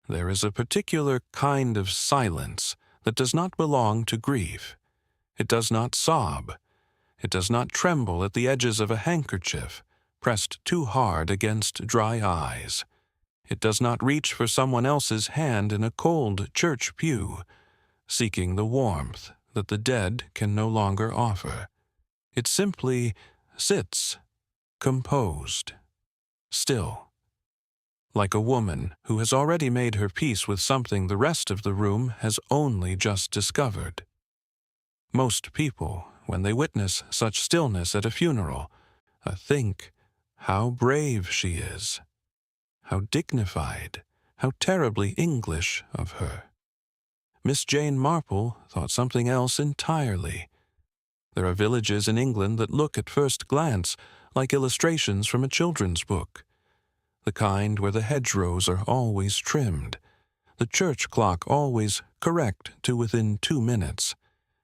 There is a particular kind of silence that does not belong to grief. It does not sob. It does not tremble at the edges of a handkerchief pressed too hard against dry eyes. It does not reach for someone else's hand in a cold church pew, seeking the warmth that the dead can no longer offer. It simply sits, composed, still, like a woman who has already made her peace with something the rest of the room has only just discovered. Most people, when they witness such stillness at a funeral, think how brave she is, how dignified, how terribly English of her. Miss Jane Marple thought something else entirely. There are villages in England that look at first glance like illustrations from a children's book, the kind where the hedgerows are always trimmed, the church clock always correct to within 2 minutes,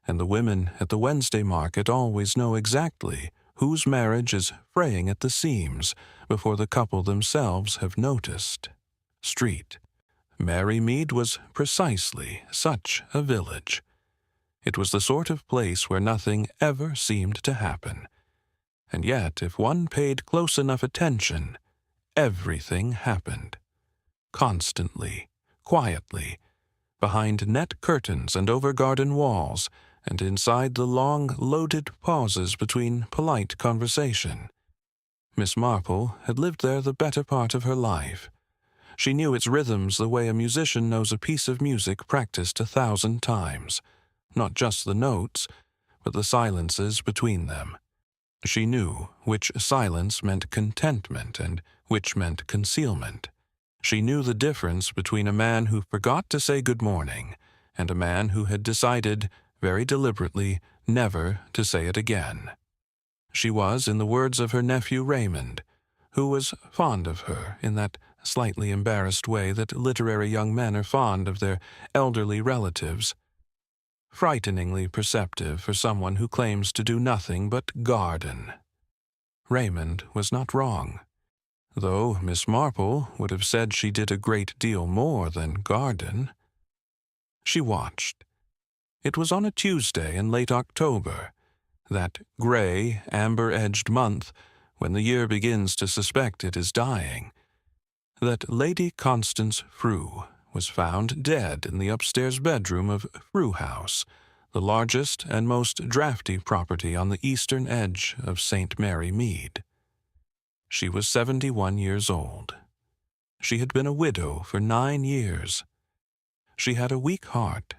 and the women at the Wednesday market always know exactly whose marriage is fraying at the seams before the couple themselves have noticed. Street. Mary Mead was precisely such a village. It was the sort of place where nothing ever seemed to happen. And yet, if one paid close enough attention, everything happened. Constantly, quietly, behind net curtains and over garden walls, and inside the long, loaded pauses between polite conversation. Miss Marple had lived there the better part of her life. She knew its rhythms the way a musician knows a piece of music practiced 1,000 times, not just the notes, but the silences between them. She knew which silence meant contentment and which meant concealment. She knew the difference between a man who forgot to say good morning and a man who had decided, very deliberately, never to say it again. She was, in the words of her nephew Raymond, who was fond of her in that slightly embarrassed way that literary young men are fond of their elderly relatives, frighteningly perceptive for someone who claims to do nothing but garden. Raymond was not wrong, though Miss Marple would have said she did a great deal more than garden. She watched. It was on a Tuesday in late October, that gray, amber-edged month when the year begins to suspect it is dying, that Lady Constance Frew was found dead in the upstairs bedroom of Frew House, the largest and most drafty property on the eastern edge of St. Mary Mead. She was 71 years old. She had been a widow for 9 years. She had a weak heart,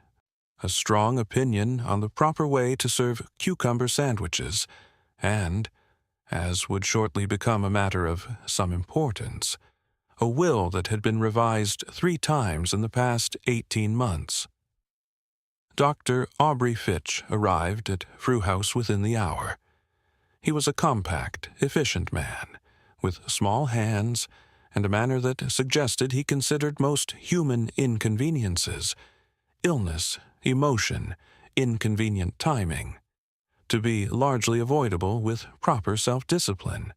a strong opinion on the proper way to serve cucumber sandwiches, and, as would shortly become a matter of some importance, a will that had been revised 3 times in the past 18 months. Dr. Aubrey Fitch arrived at Frew House within the hour. He was a compact, efficient man, with small hands and a manner that suggested he considered most human inconveniences, illness, emotion, inconvenient timing, to be largely avoidable with proper self-discipline.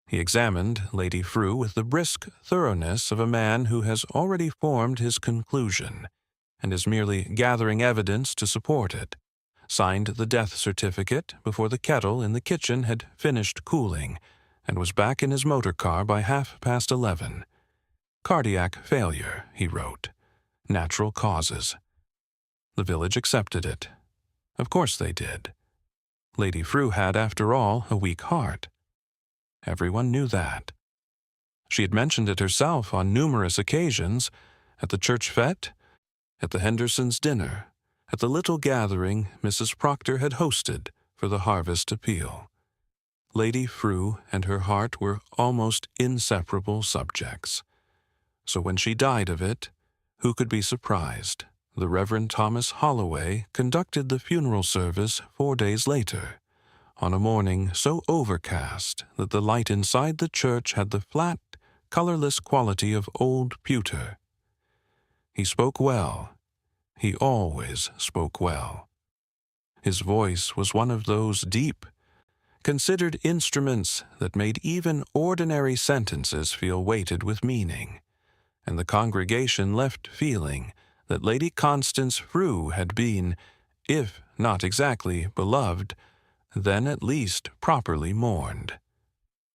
He examined Lady Frew with the brisk thoroughness of a man who has already formed his conclusion and is merely gathering evidence to support it, signed the death certificate before the kettle in the kitchen had finished cooling, and was back in his motor car by 11:30. Cardiac failure, he wrote. Natural causes. The village accepted it. Of course they did. Lady Frew had, after all, a weak heart. Everyone knew that. She had mentioned it herself on numerous occasions, at the church fete, at the Hendersons' dinner, at the little gathering Mrs. Proctor had hosted for the harvest appeal. Lady Frew and her heart were almost inseparable subjects. So when she died of it, who could be surprised? The Reverend Thomas Holloway conducted the funeral service 4 days later, on a morning so overcast that the light inside the church had the flat, colorless quality of old pewter. He spoke well. He always spoke well. His voice was one of those deep, considered instruments that made even ordinary sentences feel weighted with meaning, and the congregation left feeling that Lady Constance Frew had been, if not exactly beloved, then at least properly mourned.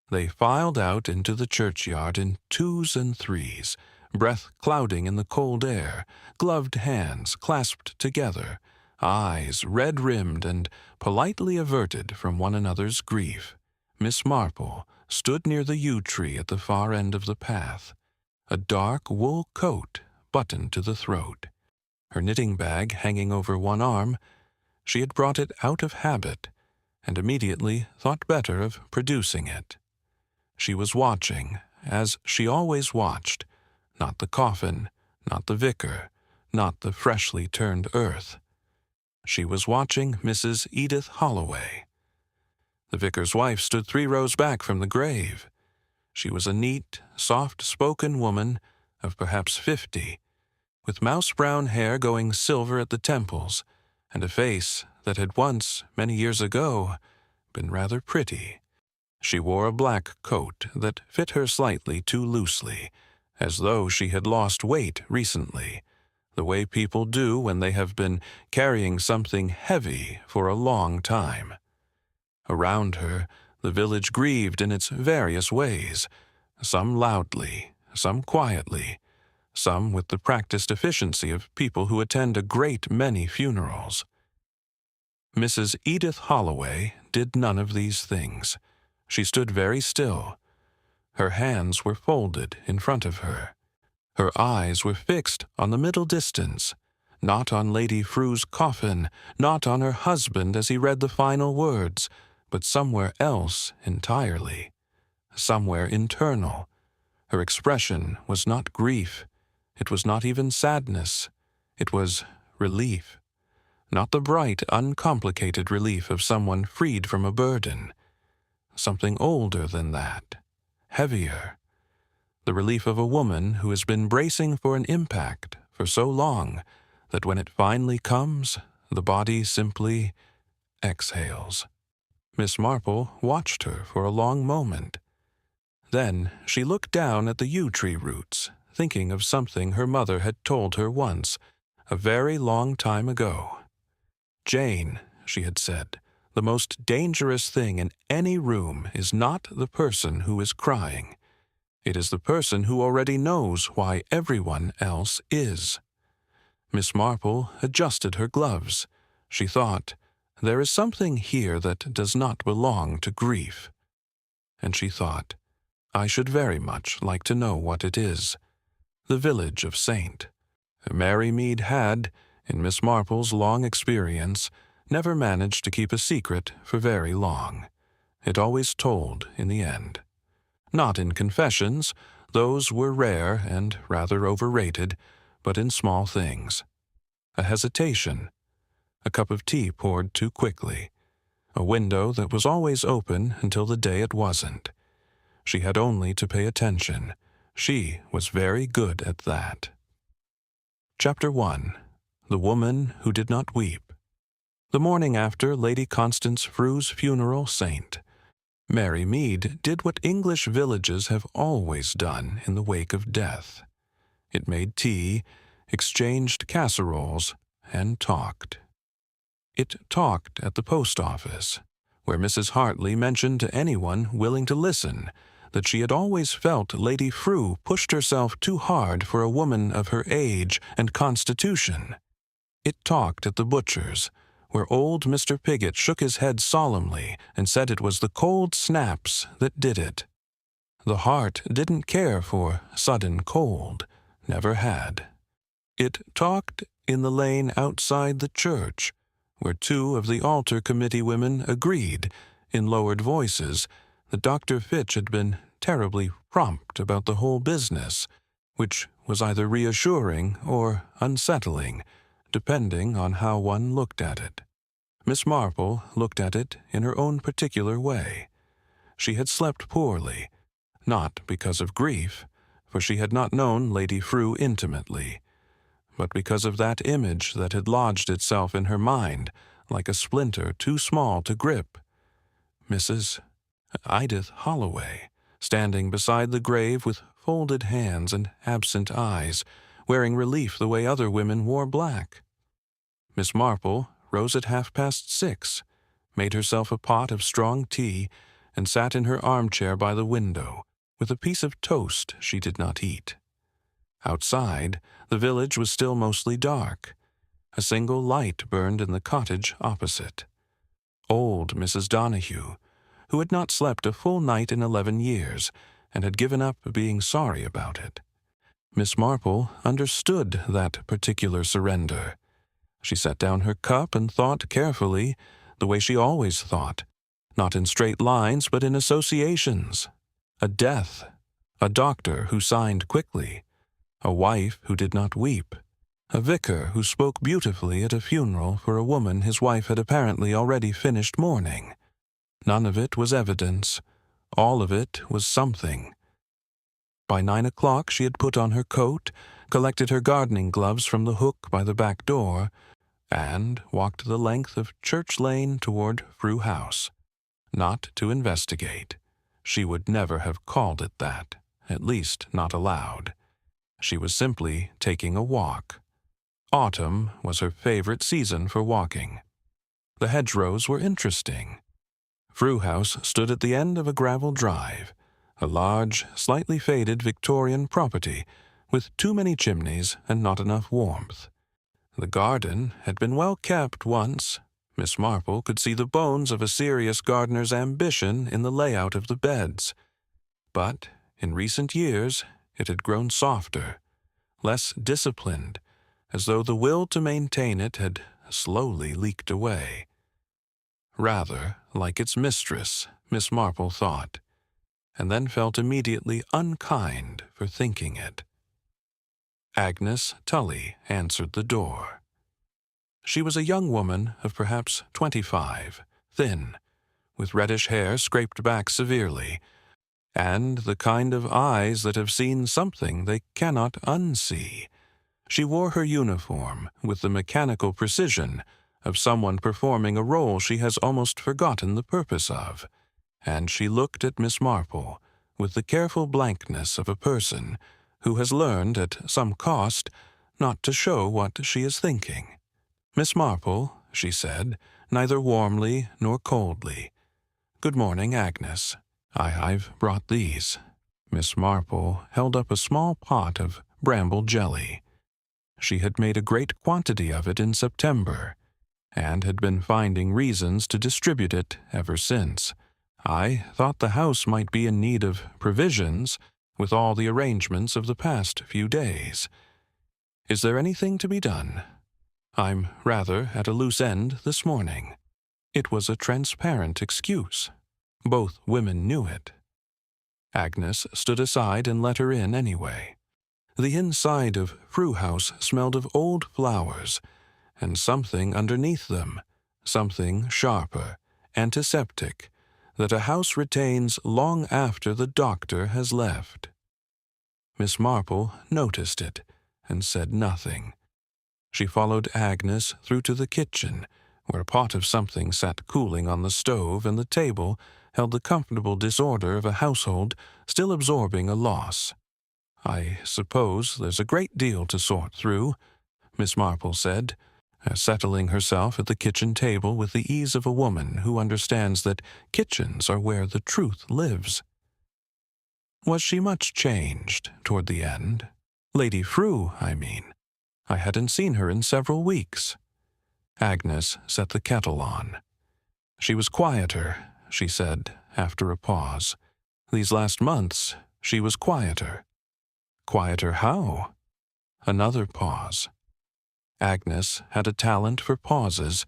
They filed out into the churchyard in twos and threes, breath clouding in the cold air, gloved hands clasped together, eyes red-rimmed and politely averted from one another's grief. Miss Marple stood near the yew tree at the far end of the path, a dark wool coat buttoned to the throat, her knitting bag hanging over one arm. She had brought it out of habit, and immediately thought better of producing it. She was watching, as she always watched, not the coffin, not the vicar, not the freshly turned earth. She was watching Mrs. Edith Holloway. The vicar's wife stood 3 rows back from the grave. She was a neat, soft-spoken woman of perhaps 50, with mouse-brown hair going silver at the temples, and a face that had once, many years ago, been rather pretty. She wore a black coat that fit her slightly too loosely, as though she had lost weight recently, the way people do when they have been carrying something heavy for a long time. Around her, the village grieved in its various ways, some loudly, some quietly, some with the practiced efficiency of people who attend a great many funerals. Mrs. Edith Holloway did none of these things. She stood very still. Her hands were folded in front of her. Her eyes were fixed on the middle distance, not on Lady Frew's coffin, not on her husband as he read the final words, but somewhere else entirely, somewhere internal. Her expression was not grief. It was not even sadness. It was relief. Not the bright, uncomplicated relief of someone freed from a burden. Something older than that, heavier. The relief of a woman who has been bracing for an impact for so long that when it finally comes, the body simply exhales. Miss Marple watched her for a long moment. Then she looked down at the yew tree roots, thinking of something her mother had told her once, a very long time ago. "Jane," she had said, "the most dangerous thing in any room is not the person who is crying. It is the person who already knows why everyone else is." Miss Marple adjusted her gloves. She thought, "There is something here that does not belong to grief." And she thought, "I should very much like to know what it is." The village of Saint. Mary Mead had, in Miss Marple's long experience, never managed to keep a secret for very long. It always told in the end. Not in confessions, those were rare and rather overrated, but in small things. A hesitation, a cup of tea poured too quickly, a window that was always open until the day it wasn't. She had only to pay attention. She was very good at that. Chapter 1. The Woman Who Did Not Weep. The morning after Lady Constance Frew's funeral, Saint Mary Mead did what English villages have always done in the wake of death. It made tea, exchanged casseroles, and talked. It talked at the post office, where Mrs. Hartley mentioned to anyone willing to listen that she had always felt Lady Frew pushed herself too hard for a woman of her age and constitution. It talked at the butcher's, where old Mr. Piggott shook his head solemnly and said it was the cold snaps that did it. The heart didn't care for sudden cold, never had. It talked in the lane outside the church, where 2 of the altar committee women agreed, in lowered voices, that Dr. Fitch had been terribly prompt about the whole business, which was either reassuring or unsettling, depending on how one looked at it. Miss Marple looked at it in her own particular way. She had slept poorly, not because of grief, for she had not known Lady Frew intimately, but because of that image that had lodged itself in her mind like a splinter too small to grip. Mrs. Edith Holloway, standing beside the grave with folded hands and absent eyes, wearing relief the way other women wore black. Miss Marple rose at 6:30, made herself a pot of strong tea, and sat in her armchair by the window, with a piece of toast she did not eat. Outside, the village was still mostly dark. A single light burned in the cottage opposite. Old Mrs. Donahue, who had not slept a full night in 11 years, and had given up being sorry about it. Miss Marple understood that particular surrender. She set down her cup and thought carefully, the way she always thought, not in straight lines but in associations. A death, a doctor who signed quickly, a wife who did not weep, a vicar who spoke beautifully at a funeral for a woman his wife had apparently already finished mourning. None of it was evidence. All of it was something. By 9 o'clock she had put on her coat, collected her gardening gloves from the hook by the back door, and walked the length of Church Lane toward Frew House. Not to investigate. She would never have called it that, at least not aloud. She was simply taking a walk. Autumn was her favorite season for walking. The hedgerows were interesting. Frew House stood at the end of a gravel drive, a large, slightly faded Victorian property with too many chimneys and not enough warmth. The garden had been well kept once. Miss Marple could see the bones of a serious gardener's ambition in the layout of the beds. But in recent years it had grown softer, less disciplined, as though the will to maintain it had slowly leaked away. Rather like its mistress, Miss Marple thought, and then felt immediately unkind for thinking it. Agnes Tully answered the door. She was a young woman of perhaps 25, thin, with reddish hair scraped back severely, and the kind of eyes that have seen something they cannot unsee. She wore her uniform with the mechanical precision of someone performing a role she has almost forgotten the purpose of, and she looked at Miss Marple with the careful blankness of a person who has learned at some cost not to show what she is thinking. "Miss Marple," she said, neither warmly nor coldly. "Good morning, Agnes. I've brought these." Miss Marple held up a small pot of bramble jelly. She had made a great quantity of it in September, and had been finding reasons to distribute it ever since. "I thought the house might be in need of provisions, with all the arrangements of the past few days. Is there anything to be done? I'm rather at a loose end this morning." It was a transparent excuse. Both women knew it. Agnes stood aside and let her in anyway. The inside of Frew House smelled of old flowers, and something underneath them, something sharper, antiseptic, that a house retains long after the doctor has left. Miss Marple noticed it and said nothing. She followed Agnes through to the kitchen, where a pot of something sat cooling on the stove, and the table held the comfortable disorder of a household still absorbing a loss. "I suppose there's a great deal to sort through," Miss Marple said, settling herself at the kitchen table with the ease of a woman who understands that kitchens are where the truth lives. "Was she much changed toward the end? Lady Frew, I mean. I hadn't seen her in several weeks." Agnes set the kettle on. "She was quieter," she said after a pause. "These last months she was quieter." "Quieter how?" Another pause. Agnes had a talent for pauses,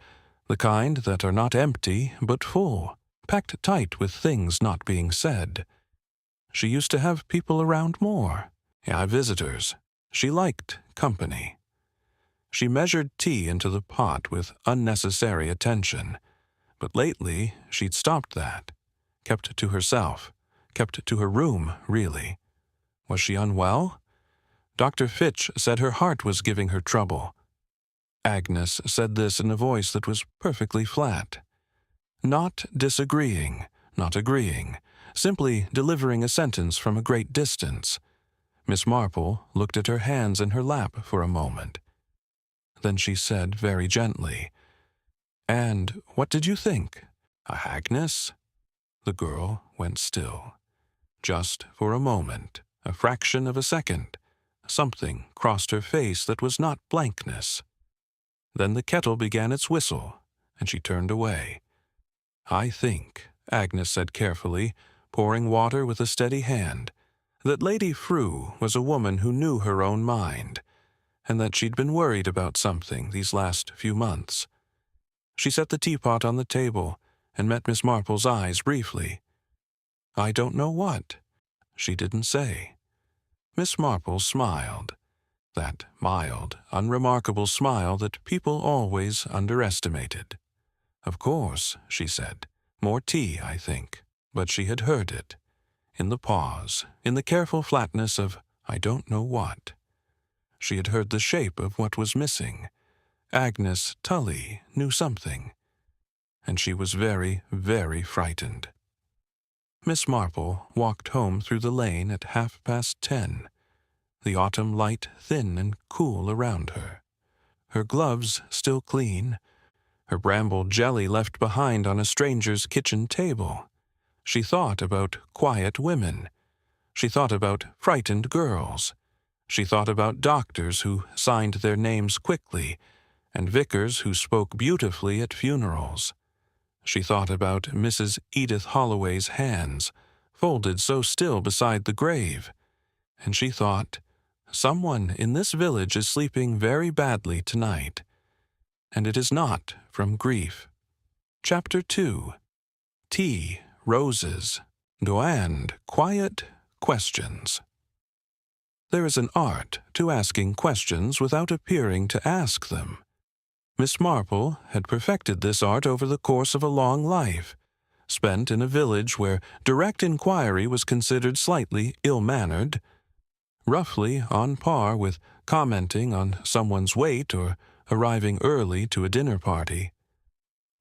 the kind that are not empty but full, packed tight with things not being said. She used to have people around more. Visitors. She liked company. She measured tea into the pot with unnecessary attention, but lately she'd stopped that, kept to herself, kept to her room, really. Was she unwell? Dr. Fitch said her heart was giving her trouble. Agnes said this in a voice that was perfectly flat. Not disagreeing, not agreeing, simply delivering a sentence from a great distance. Miss Marple looked at her hands in her lap for a moment. Then she said very gently, "And what did you think? A hagness?" The girl went still. Just for a moment, a fraction of a second, something crossed her face that was not blankness. Then the kettle began its whistle, and she turned away. "I think," Agnes said carefully, pouring water with a steady hand, "that Lady Frew was a woman who knew her own mind, and that she'd been worried about something these last few months." She set the teapot on the table and met Miss Marple's eyes briefly. "I don't know what." She didn't say. Miss Marple smiled, that mild, unremarkable smile that people always underestimated. "Of course," she said. "More tea, I think." But she had heard it. In the pause, in the careful flatness of "I don't know what." She had heard the shape of what was missing. Agnes Tully knew something. And she was very, very frightened. Miss Marple walked home through the lane at 10:30, the autumn light thin and cool around her. Her gloves still clean, her bramble jelly left behind on a stranger's kitchen table. She thought about quiet women. She thought about frightened girls. She thought about doctors who signed their names quickly, and vicars who spoke beautifully at funerals. She thought about Mrs. Edith Holloway's hands, folded so still beside the grave. And she thought, someone in this village is sleeping very badly tonight. And it is not from grief. Chapter 2. Tea, Roses, and Quiet Questions. There is an art to asking questions without appearing to ask them. Miss Marple had perfected this art over the course of a long life, spent in a village where direct inquiry was considered slightly ill-mannered, roughly on par with commenting on someone's weight or arriving early to a dinner party.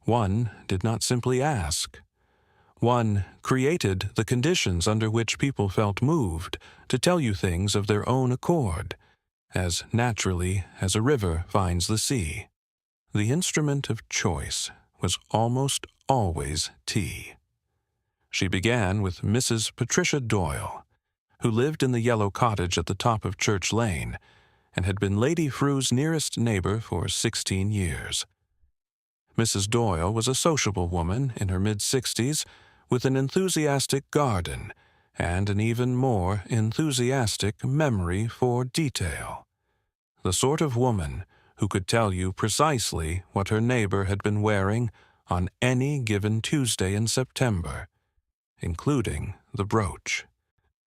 One did not simply ask. One created the conditions under which people felt moved to tell you things of their own accord, as naturally as a river finds the sea. The instrument of choice was almost always tea. She began with Mrs. Patricia Doyle, who lived in the yellow cottage at the top of Church Lane, and had been Lady Frew's nearest neighbor for 16 years. Mrs. Doyle was a sociable woman in her mid-60s with an enthusiastic garden and an even more enthusiastic memory for detail. The sort of woman who could tell you precisely what her neighbor had been wearing on any given Tuesday in September, including the brooch.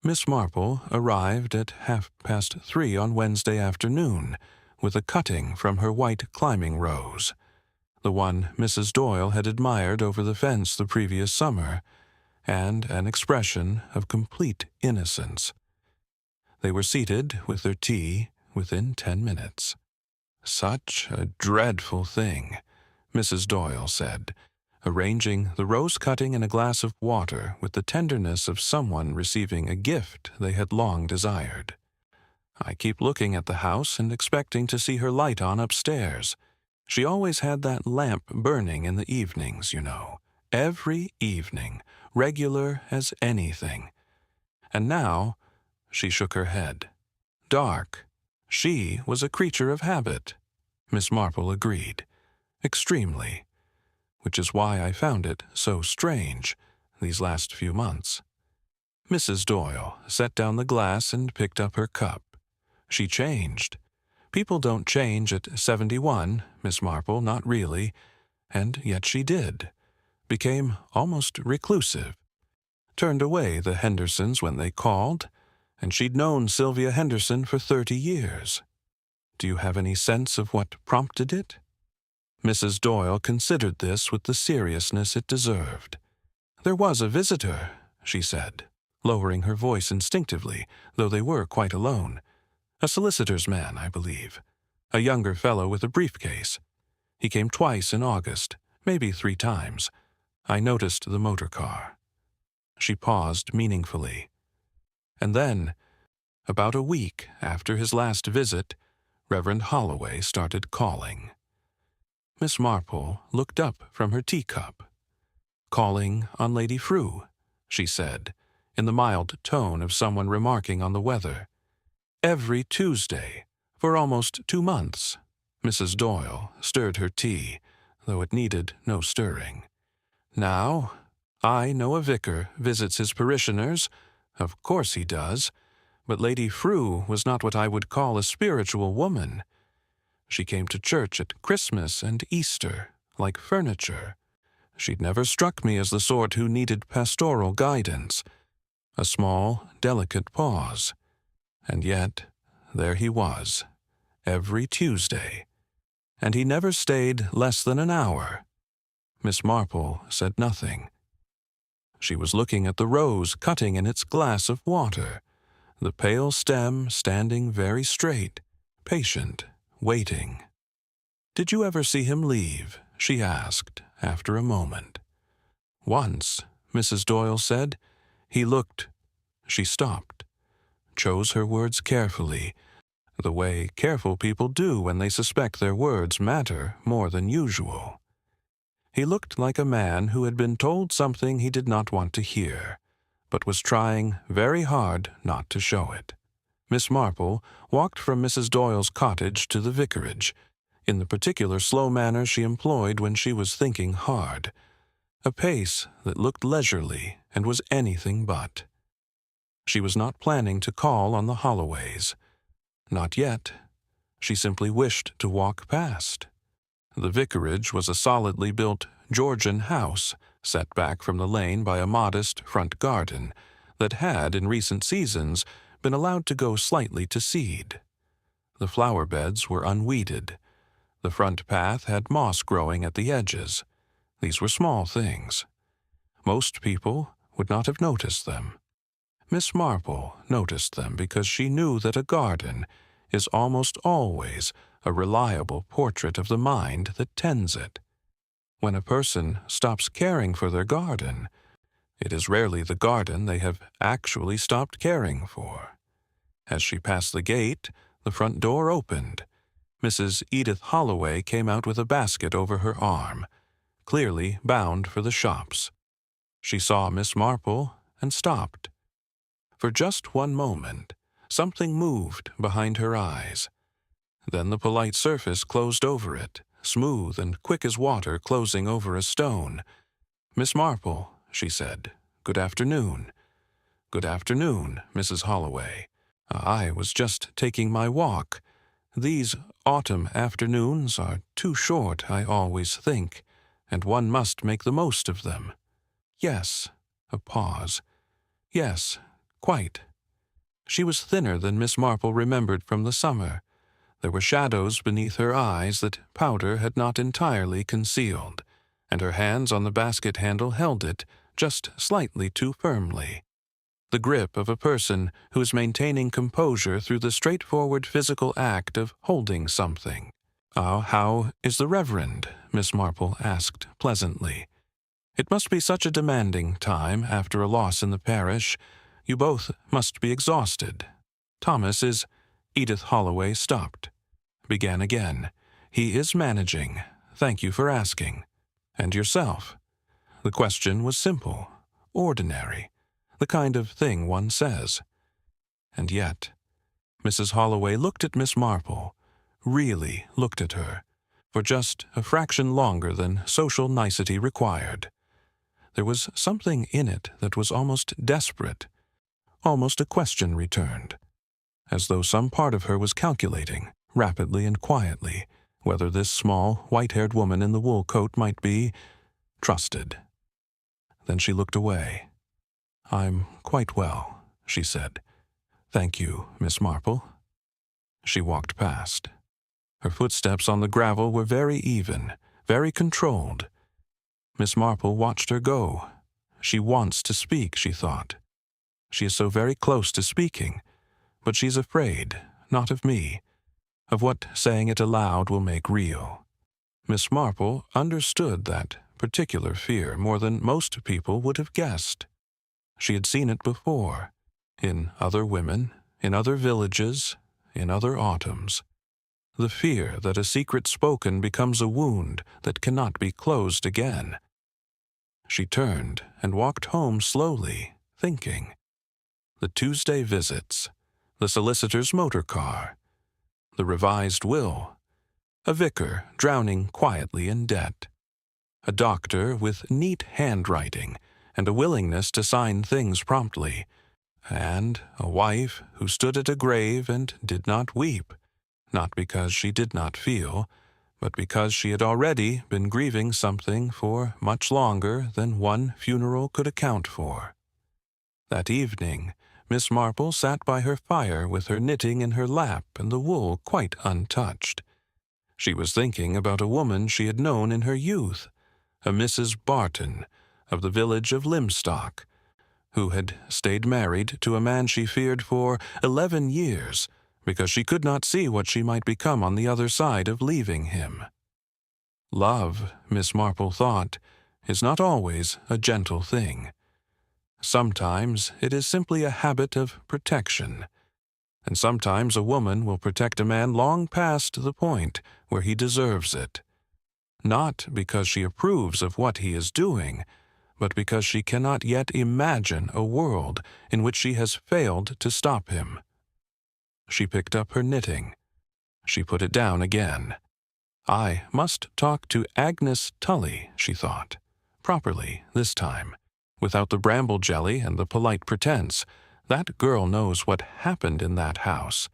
Miss Marple arrived at 3:30 on Wednesday afternoon with a cutting from her white climbing rose, the one Mrs. Doyle had admired over the fence the previous summer, and an expression of complete innocence. They were seated with their tea within 10 minutes. "Such a dreadful thing," Mrs. Doyle said, arranging the rose cutting in a glass of water with the tenderness of someone receiving a gift they had long desired. "I keep looking at the house and expecting to see her light on upstairs. She always had that lamp burning in the evenings, you know. Every evening, regular as anything. And now," she shook her head, "dark. She was a creature of habit." Miss Marple agreed. "Extremely. Which is why I found it so strange these last few months." Mrs. Doyle set down the glass and picked up her cup. She changed. People don't change at 71, Miss Marple, not really, and yet she did. Became almost reclusive. Turned away the Hendersons when they called, and she'd known Sylvia Henderson for 30 years. Do you have any sense of what prompted it? Mrs. Doyle considered this with the seriousness it deserved. "There was a visitor," she said, lowering her voice instinctively, though they were quite alone. "A solicitor's man, I believe. A younger fellow with a briefcase. He came twice in August, maybe 3 times. I noticed the motor car." She paused meaningfully. "And then, About a week after his last visit, Reverend Holloway started calling. Miss Marple looked up from her teacup. "Calling on Lady Frew," she said, in the mild tone of someone remarking on the weather. "Every Tuesday, for almost 2 months." Mrs. Doyle stirred her tea, though it needed no stirring. "Now, I know a vicar visits his parishioners. Of course he does. But Lady Frew was not what I would call a spiritual woman. She came to church at Christmas and Easter, like furniture. She'd never struck me as the sort who needed pastoral guidance." A small, delicate pause. And yet, there he was, every Tuesday. And he never stayed less than an hour. Miss Marple said nothing. She was looking at the rose cutting in its glass of water, the pale stem standing very straight, patient, waiting. "Did you ever see him leave?" she asked, after a moment. "Once," Mrs. Doyle said. "He looked—" She stopped, chose her words carefully, the way careful people do when they suspect their words matter more than usual. "He looked like a man who had been told something he did not want to hear, but was trying very hard not to show it." Miss Marple walked from Mrs. Doyle's cottage to the vicarage, in the particular slow manner she employed when she was thinking hard, a pace that looked leisurely and was anything but. She was not planning to call on the Holloways. Not yet. She simply wished to walk past. The vicarage was a solidly built Georgian house, set back from the lane by a modest front garden that had, in recent seasons, been allowed to go slightly to seed. The flower beds were unweeded. The front path had moss growing at the edges. These were small things. Most people would not have noticed them. Miss Marple noticed them because she knew that a garden is almost always a reliable portrait of the mind that tends it. When a person stops caring for their garden, it is rarely the garden they have actually stopped caring for. As she passed the gate, the front door opened. Mrs. Edith Holloway came out with a basket over her arm, clearly bound for the shops. She saw Miss Marple and stopped. For just one moment, something moved behind her eyes. Then the polite surface closed over it, smooth and quick as water closing over a stone. "Miss Marple," she said, "good afternoon." "Good afternoon, Mrs. Holloway. I was just taking my walk. These autumn afternoons are too short, I always think, and one must make the most of them." "Yes." A pause. "Yes, quite." She was thinner than Miss Marple remembered from the summer. There were shadows beneath her eyes that powder had not entirely concealed, and her hands on the basket handle held it just slightly too firmly. The grip of a person who is maintaining composure through the straightforward physical act of holding something. How is the Reverend?" Miss Marple asked pleasantly. "It must be such a demanding time after a loss in the parish. You both must be exhausted. Thomas is—" Edith Holloway stopped. Began again. "He is managing. Thank you for asking. And yourself?" The question was simple, ordinary, the kind of thing one says. And yet, Mrs. Holloway looked at Miss Marple, really looked at her, for just a fraction longer than social nicety required. There was something in it that was almost desperate, almost a question returned, as though some part of her was calculating, rapidly and quietly, whether this small, white-haired woman in the wool coat might be trusted. Then she looked away. "I'm quite well," she said. "Thank you, Miss Marple." She walked past. Her footsteps on the gravel were very even, very controlled. Miss Marple watched her go. She wants to speak, she thought. She is so very close to speaking, but she's afraid, not of me, of what saying it aloud will make real. Miss Marple understood that particular fear more than most people would have guessed. She had seen it before, in other women, in other villages, in other autumns, the fear that a secret spoken becomes a wound that cannot be closed again. She turned and walked home slowly, thinking. The Tuesday visits, the solicitor's motor car, the revised will, a vicar drowning quietly in debt, a doctor with neat handwriting and a willingness to sign things promptly, and a wife who stood at a grave and did not weep, not because she did not feel, but because she had already been grieving something for much longer than one funeral could account for. That evening, Miss Marple sat by her fire with her knitting in her lap and the wool quite untouched. She was thinking about a woman she had known in her youth, a Mrs. Barton, of the village of Limstock, who had stayed married to a man she feared for 11 years because she could not see what she might become on the other side of leaving him. Love, Miss Marple thought, is not always a gentle thing. Sometimes it is simply a habit of protection, and sometimes a woman will protect a man long past the point where he deserves it, not because she approves of what he is doing, but because she cannot yet imagine a world in which she has failed to stop him. She picked up her knitting. She put it down again. I must talk to Agnes Tully, she thought, properly this time, without the bramble jelly and the polite pretense. That girl knows what happened in that house,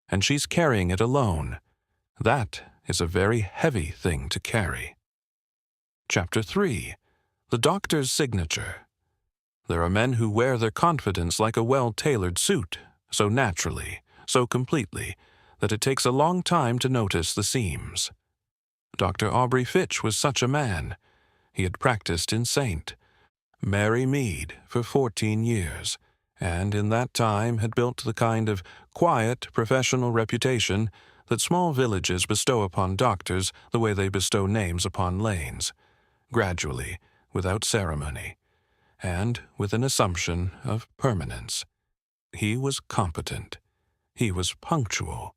and she's carrying it alone. That is a very heavy thing to carry. Chapter 3. The Doctor's Signature. There are men who wear their confidence like a well-tailored suit, so naturally, so completely, that it takes a long time to notice the seams. Dr. Aubrey Fitch was such a man. He had practiced in St. Mary Mead for 14 years, and in that time had built the kind of quiet, professional reputation that small villages bestow upon doctors the way they bestow names upon lanes, gradually, without ceremony, and with an assumption of permanence. He was competent. He was punctual.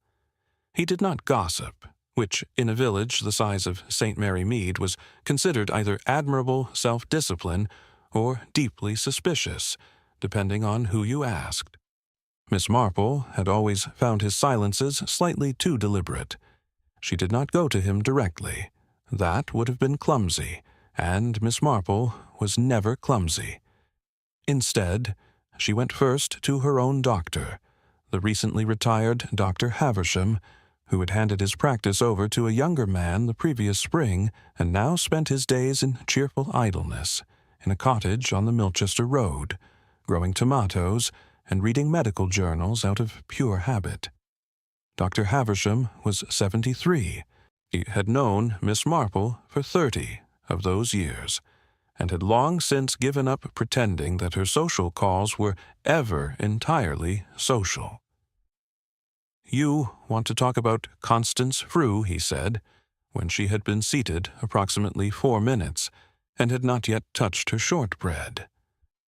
He did not gossip, which in a village the size of St. Mary Mead was considered either admirable self-discipline or deeply suspicious, depending on who you asked. Miss Marple had always found his silences slightly too deliberate. She did not go to him directly. That would have been clumsy, and Miss Marple was never clumsy. Instead, she went first to her own doctor, the recently retired Dr. Havisham, who had handed his practice over to a younger man the previous spring and now spent his days in cheerful idleness in a cottage on the Milchester Road, growing tomatoes and reading medical journals out of pure habit. Dr. Havisham was 73. He had known Miss Marple for 30 of those years, and had long since given up pretending that her social calls were ever entirely social. "You want to talk about Constance Frew," he said, when she had been seated approximately 4 minutes, and had not yet touched her shortbread.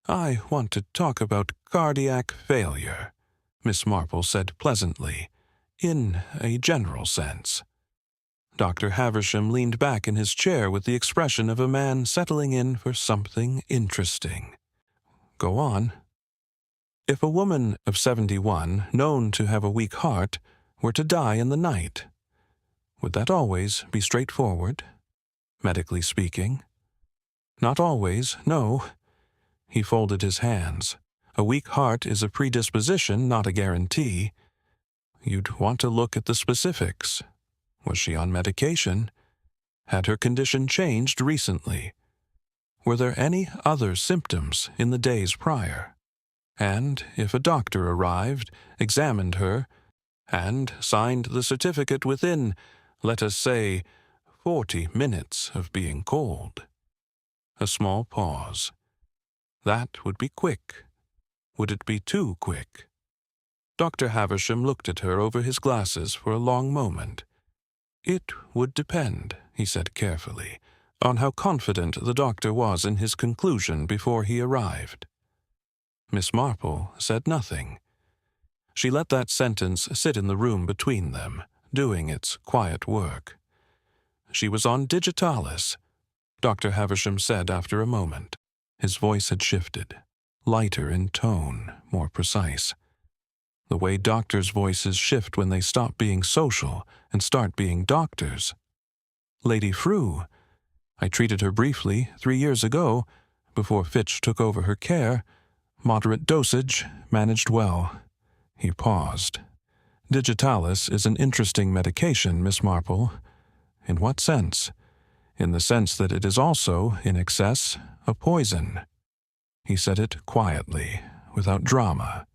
"I want to talk about cardiac failure," Miss Marple said pleasantly, "in a general sense." Dr. Havisham leaned back in his chair with the expression of a man settling in for something interesting. "Go on." If a woman of 71, known to have a weak heart, were to die in the night, would that always be straightforward, medically speaking? Not always, no. He folded his hands. A weak heart is a predisposition, not a guarantee. You'd want to look at the specifics. Was she on medication? Had her condition changed recently? Were there any other symptoms in the days prior? And if a doctor arrived, examined her, and signed the certificate within, let us say, 40 minutes of being called. A small pause. That would be quick. Would it be too quick? Dr. Havisham looked at her over his glasses for a long moment. It would depend, he said carefully, on how confident the doctor was in his conclusion before he arrived. Miss Marple said nothing. She let that sentence sit in the room between them, doing its quiet work. She was on digitalis, Dr. Havisham said after a moment. His voice had shifted, lighter in tone, more precise. The way doctors' voices shift when they stop being social and start being doctors. Lady Frew. I treated her briefly 3 years ago, before Fitch took over her care. Moderate dosage, managed well. He paused. Digitalis is an interesting medication, Miss Marple. In what sense? In the sense that it is also, in excess, a poison. He said it quietly, without drama.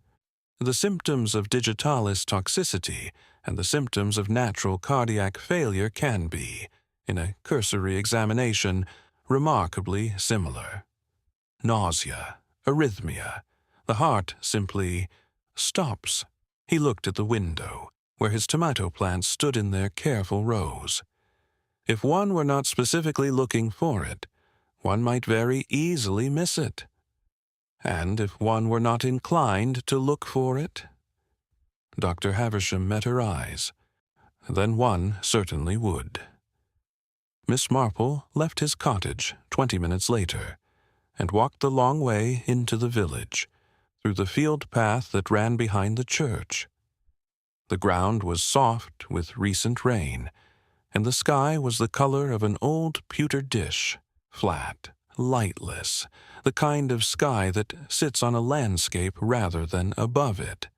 The symptoms of digitalis toxicity and the symptoms of natural cardiac failure can be, in a cursory examination, remarkably similar. Nausea, arrhythmia. The heart simply stops. He looked at the window, where his tomato plants stood in their careful rows. If one were not specifically looking for it, one might very easily miss it. And if one were not inclined to look for it? Dr. Havisham met her eyes. Then one certainly would. Miss Marple left his cottage 20 minutes later, and walked the long way into the village, through the field path that ran behind the church. The ground was soft with recent rain, and the sky was the color of an old pewter dish, flat, lightless, the kind of sky that sits on a landscape rather than above it.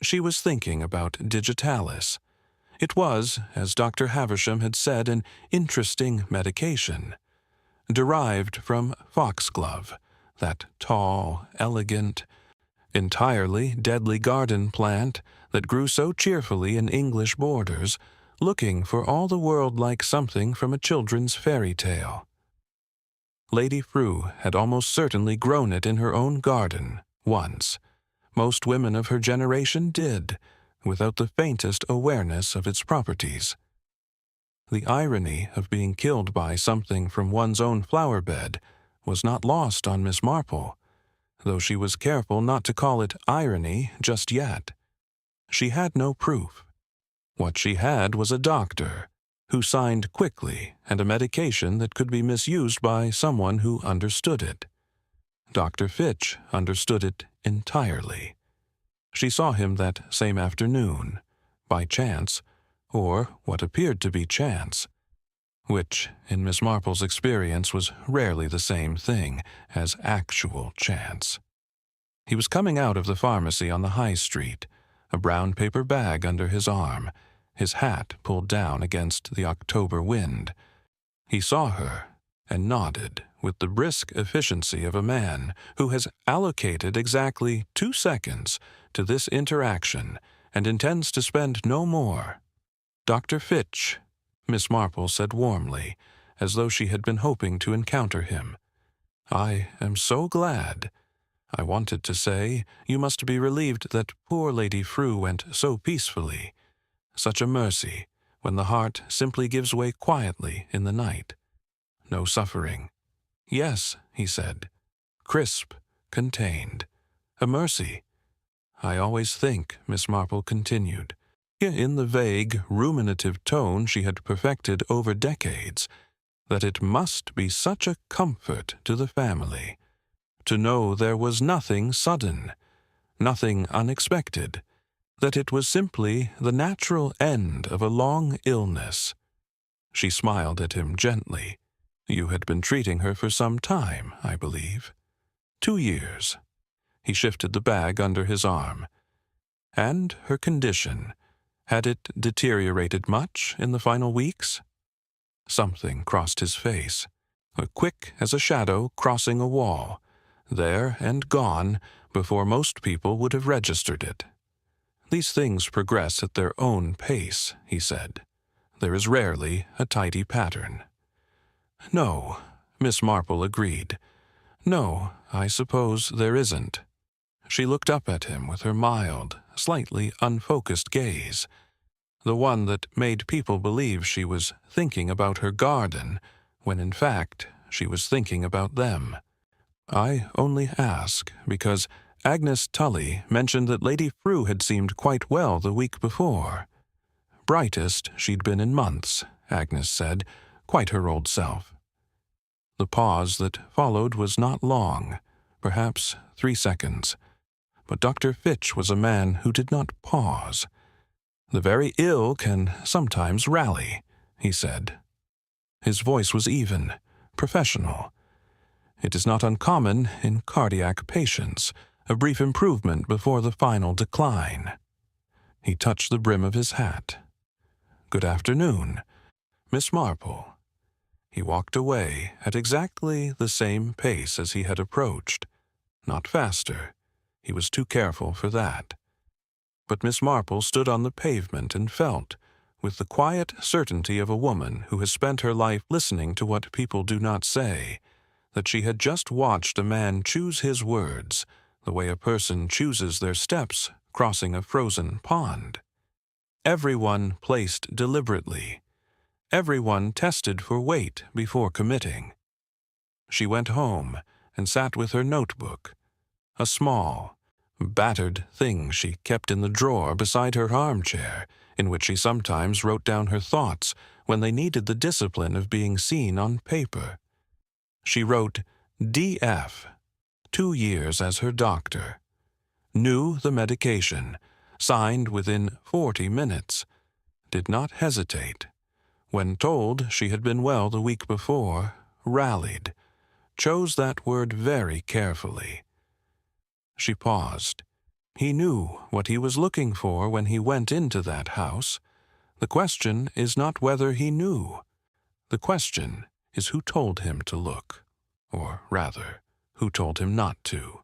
She was thinking about digitalis. It was, as Dr. Havisham had said, an interesting medication, derived from foxglove, that tall, elegant, entirely deadly garden plant that grew so cheerfully in English borders, looking for all the world like something from a children's fairy tale. Lady Frew had almost certainly grown it in her own garden, once. Most women of her generation did, without the faintest awareness of its properties. The irony of being killed by something from one's own flower bed was not lost on Miss Marple, though she was careful not to call it irony just yet. She had no proof. What she had was a doctor, who signed quickly, and a medication that could be misused by someone who understood it. Dr. Fitch understood it entirely. She saw him that same afternoon, by chance, or what appeared to be chance, which, in Miss Marple's experience, was rarely the same thing as actual chance. He was coming out of the pharmacy on the high street, a brown paper bag under his arm, his hat pulled down against the October wind. He saw her and nodded with the brisk efficiency of a man who has allocated exactly 2 seconds to this interaction and intends to spend no more. "Dr. Fitch," Miss Marple said warmly, as though she had been hoping to encounter him. "I am so glad. I wanted to say, you must be relieved that poor Lady Frew went so peacefully. Such a mercy, when the heart simply gives way quietly in the night. No suffering." "Yes," he said, crisp, contained. "A mercy. I always think," Miss Marple continued, in the vague, ruminative tone she had perfected over decades, "that it must be such a comfort to the family to know there was nothing sudden, nothing unexpected, that it was simply the natural end of a long illness." She smiled at him gently. "You had been treating her for some time, I believe." 2 years. He shifted the bag under his arm. "And her condition, had it deteriorated much in the final weeks?" Something crossed his face, quick as a shadow crossing a wall, there and gone before most people would have registered it. "These things progress at their own pace," he said. "There is rarely a tidy pattern." "No," Miss Marple agreed. "No, I suppose there isn't." She looked up at him with her mild, slightly unfocused gaze, the one that made people believe she was thinking about her garden, when in fact she was thinking about them. "I only ask because, Agnes Tully mentioned that Lady Frew had seemed quite well the week before. Brightest she'd been in months, Agnes said, quite her old self. The pause that followed was not long, perhaps 3 seconds. But Dr. Fitch was a man who did not pause. "The very ill can sometimes rally," he said. His voice was even, professional. "It is not uncommon in cardiac patients, a brief improvement before the final decline." He touched the brim of his hat. "Good afternoon, Miss Marple." He walked away at exactly the same pace as he had approached. Not faster. He was too careful for that. But Miss Marple stood on the pavement and felt, with the quiet certainty of a woman who has spent her life listening to what people do not say, that she had just watched a man choose his words, the way a person chooses their steps crossing a frozen pond. Everyone placed deliberately. Everyone tested for weight before committing. She went home and sat with her notebook, a small, battered thing she kept in the drawer beside her armchair, in which she sometimes wrote down her thoughts when they needed the discipline of being seen on paper. She wrote D.F., 2 years as her doctor. Knew the medication, signed within 40 minutes. Did not hesitate. When told she had been well the week before, rallied. Chose that word very carefully. She paused. He knew what he was looking for when he went into that house. The question is not whether he knew. The question is who told him to look, or rather, who told him not to.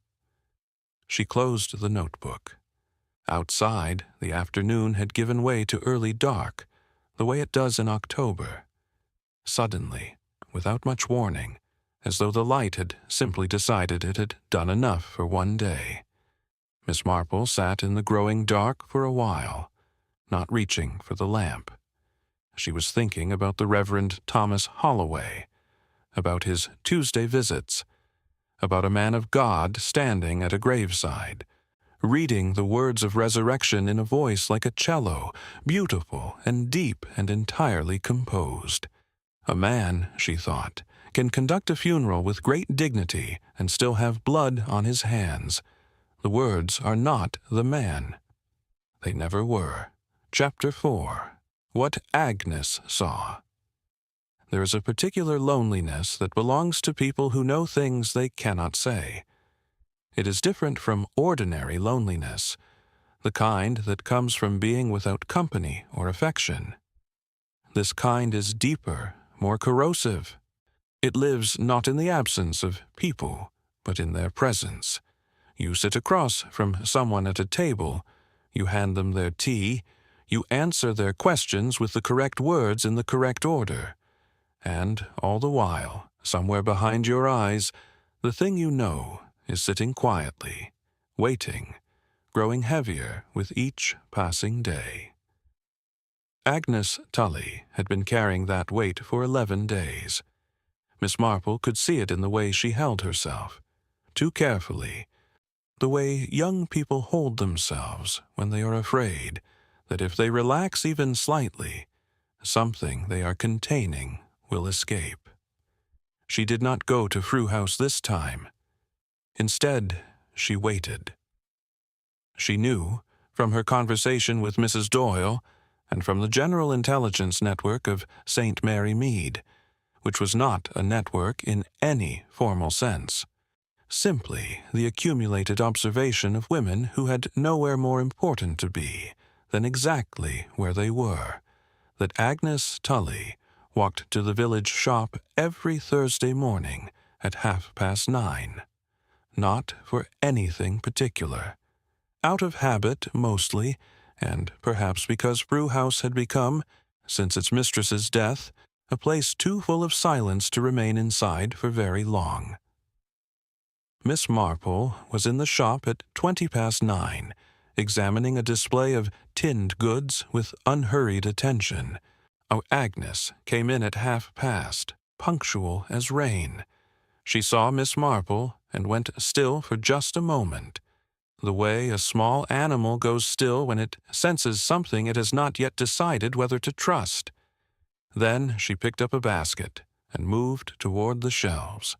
She closed the notebook. Outside, the afternoon had given way to early dark, the way it does in October. Suddenly, without much warning, as though the light had simply decided it had done enough for one day. Miss Marple sat in the growing dark for a while, not reaching for the lamp. She was thinking about the Reverend Thomas Holloway, about his Tuesday visits, about a man of God standing at a graveside, reading the words of resurrection in a voice like a cello, beautiful and deep and entirely composed. A man, she thought, can conduct a funeral with great dignity and still have blood on his hands. The words are not the man. They never were. Chapter 4. What Agnes Saw. There is a particular loneliness that belongs to people who know things they cannot say. It is different from ordinary loneliness, the kind that comes from being without company or affection. This kind is deeper, more corrosive. It lives not in the absence of people, but in their presence. You sit across from someone at a table, you hand them their tea, you answer their questions with the correct words in the correct order. And all the while, somewhere behind your eyes, the thing you know is sitting quietly, waiting, growing heavier with each passing day. Agnes Tully had been carrying that weight for 11 days. Miss Marple could see it in the way she held herself, too carefully, the way young people hold themselves when they are afraid that if they relax even slightly, something they are containing will escape. She did not go to Frew House this time. Instead, she waited. She knew, from her conversation with Mrs. Doyle and from the general intelligence network of St. Mary Mead, which was not a network in any formal sense, simply the accumulated observation of women who had nowhere more important to be than exactly where they were, that Agnes Tully walked to the village shop every Thursday morning at 9:30, not for anything particular, out of habit mostly, and perhaps because Frew House had become, since its mistress's death, a place too full of silence to remain inside for very long. Miss Marple was in the shop at 9:20, examining a display of tinned goods with unhurried attention. Agnes came in at 9:30, punctual as rain. She saw Miss Marple and went still for just a moment. the way a small animal goes still when it senses something it has not yet decided whether to trust. Then she picked up a basket and moved toward the shelves.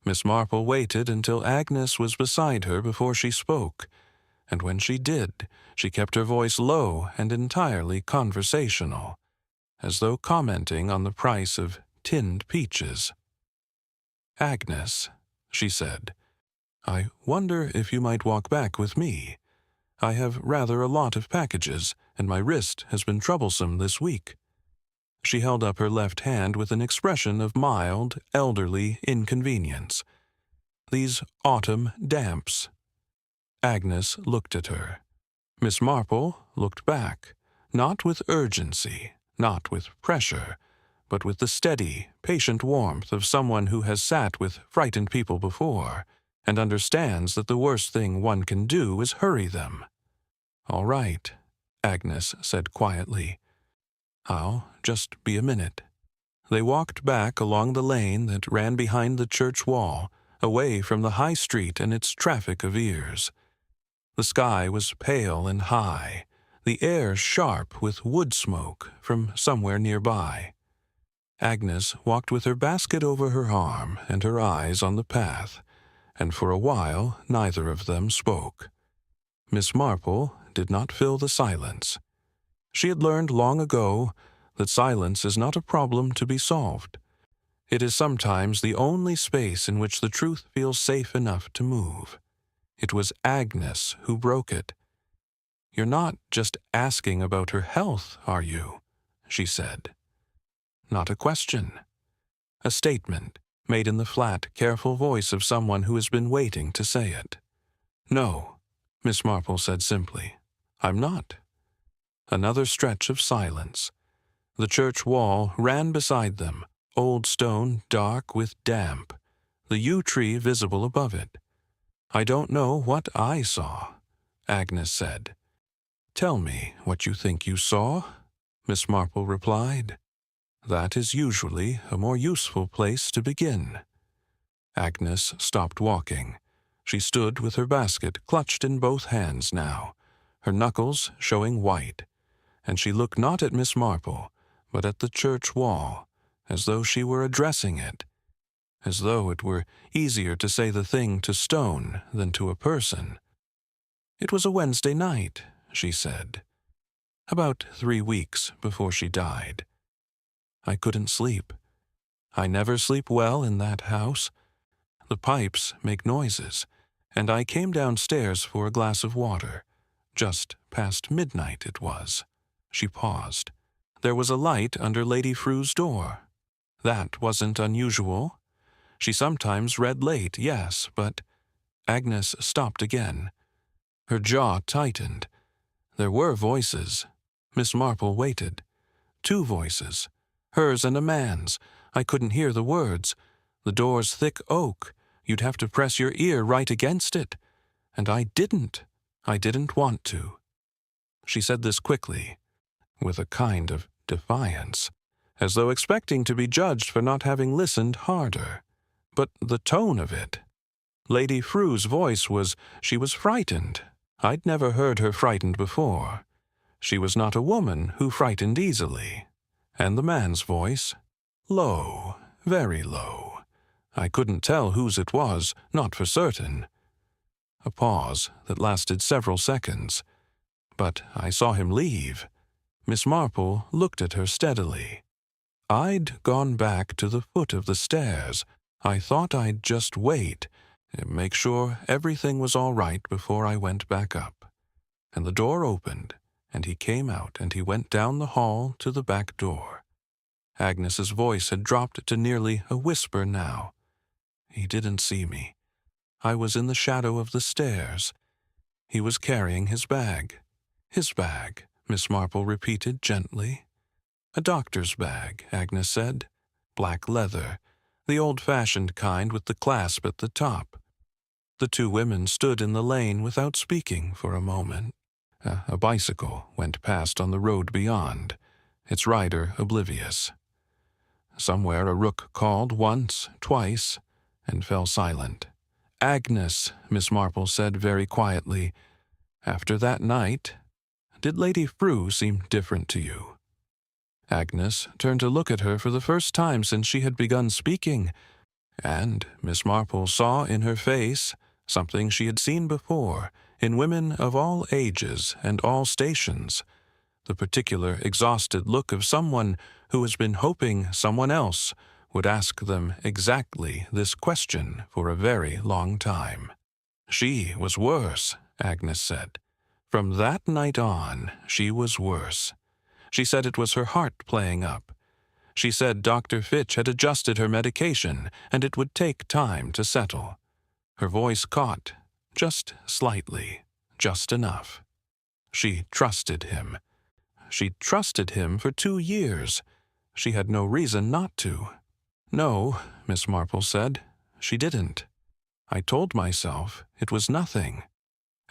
Miss Marple waited until Agnes was beside her before she spoke, and when she did, she kept her voice low and entirely conversational, as though commenting on the price of tinned peaches. "Agnes," she said, "I wonder if you might walk back with me. I have rather a lot of packages, and my wrist has been troublesome this week." She held up her left hand with an expression of mild, elderly inconvenience. "These autumn damps." Agnes looked at her. Miss Marple looked back, not with urgency, not with pressure, but with the steady, patient warmth of someone who has sat with frightened people before, and understands that the worst thing one can do is hurry them. "All right," Agnes said quietly. "I'll just be a minute." They walked back along the lane that ran behind the church wall, away from the high street and its traffic of ears. The sky was pale and high, the air sharp with wood smoke from somewhere nearby. Agnes walked with her basket over her arm and her eyes on the path, and for a while neither of them spoke. Miss Marple did not fill the silence. She had learned long ago that silence is not a problem to be solved. It is sometimes the only space in which the truth feels safe enough to move. It was Agnes who broke it. "You're not just asking about her health, are you?" she said. Not a question. A statement made in the flat, careful voice of someone who has been waiting to say it. "No," Miss Marple said simply. "I'm not." Another stretch of silence. The church wall ran beside them, old stone dark with damp, the yew tree visible above it. "I don't know what I saw," Agnes said. "Tell me what you think you saw," Miss Marple replied. "That is usually a more useful place to begin." Agnes stopped walking. She stood with her basket clutched in both hands now, her knuckles showing white, and she looked not at Miss Marple, but at the church wall, as though she were addressing it, as though it were easier to say the thing to stone than to a person. "It was a Wednesday night," she said, "about 3 weeks before she died. I couldn't sleep. I never sleep well in that house. The pipes make noises, and I came downstairs for a glass of water. Just past midnight it was." She paused. "There was a light under Lady Frew's door. That wasn't unusual. She sometimes read late, yes, but—" Agnes stopped again. Her jaw tightened. There were voices. Miss Marple waited. 2 voices. Hers and a man's. I couldn't hear the words. The door's thick oak. You'd have to press your ear right against it. And I didn't. I didn't want to." She said this quickly, with a kind of defiance, as though expecting to be judged for not having listened harder. But the tone of it. Lady Frew's voice she was frightened. I'd never heard her frightened before. She was not a woman who frightened easily. And the man's voice? Low, very low. I couldn't tell whose it was, not for certain. A pause that lasted several seconds. But I saw him leave. Miss Marple looked at her steadily. I'd gone back to the foot of the stairs. I thought I'd just wait, make sure everything was all right before I went back up. And the door opened, and he came out, and he went down the hall to the back door. Agnes's voice had dropped to nearly a whisper now. He didn't see me. I was in the shadow of the stairs. He was carrying his bag. His bag, Miss Marple repeated gently. A doctor's bag, Agnes said. Black leather, the old-fashioned kind with the clasp at the top. The 2 women stood in the lane without speaking for a moment. A bicycle went past on the road beyond, its rider oblivious. Somewhere a rook called once, twice, and fell silent. Agnes, Miss Marple said very quietly, after that night, did Lady Frew seem different to you? Agnes turned to look at her for the first time since she had begun speaking, and Miss Marple saw in her face something she had seen before in women of all ages and all stations, the particular exhausted look of someone who has been hoping someone else would ask them exactly this question for a very long time. She was worse, Agnes said. From that night on, she was worse. She said it was her heart playing up. She said Dr. Fitch had adjusted her medication and it would take time to settle. Her voice caught, just slightly, just enough. She trusted him. She'd trusted him for 2 years. She had no reason not to. No, Miss Marple said, she didn't. I told myself it was nothing.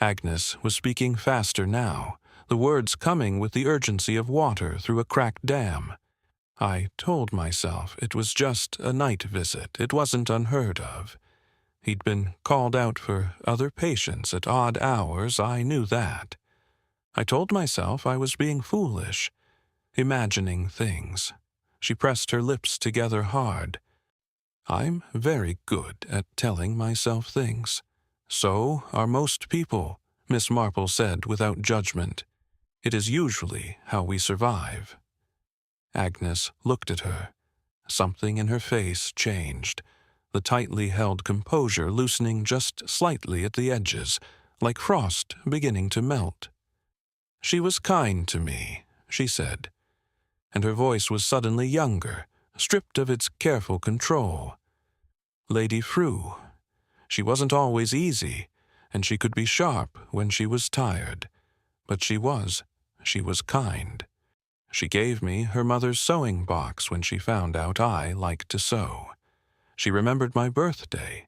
Agnes was speaking faster now, the words coming with the urgency of water through a cracked dam. I told myself it was just a night visit. It wasn't unheard of. He'd been called out for other patients at odd hours, I knew that. I told myself I was being foolish, imagining things. She pressed her lips together hard. I'm very good at telling myself things. So are most people, Miss Marple said without judgment. It is usually how we survive. Agnes looked at her. Something in her face changed, the tightly held composure loosening just slightly at the edges, like frost beginning to melt. She was kind to me, she said, and her voice was suddenly younger, stripped of its careful control. Lady Frew. She wasn't always easy, and she could be sharp when she was tired, but she was kind. She gave me her mother's sewing box when she found out I liked to sew. She remembered my birthday.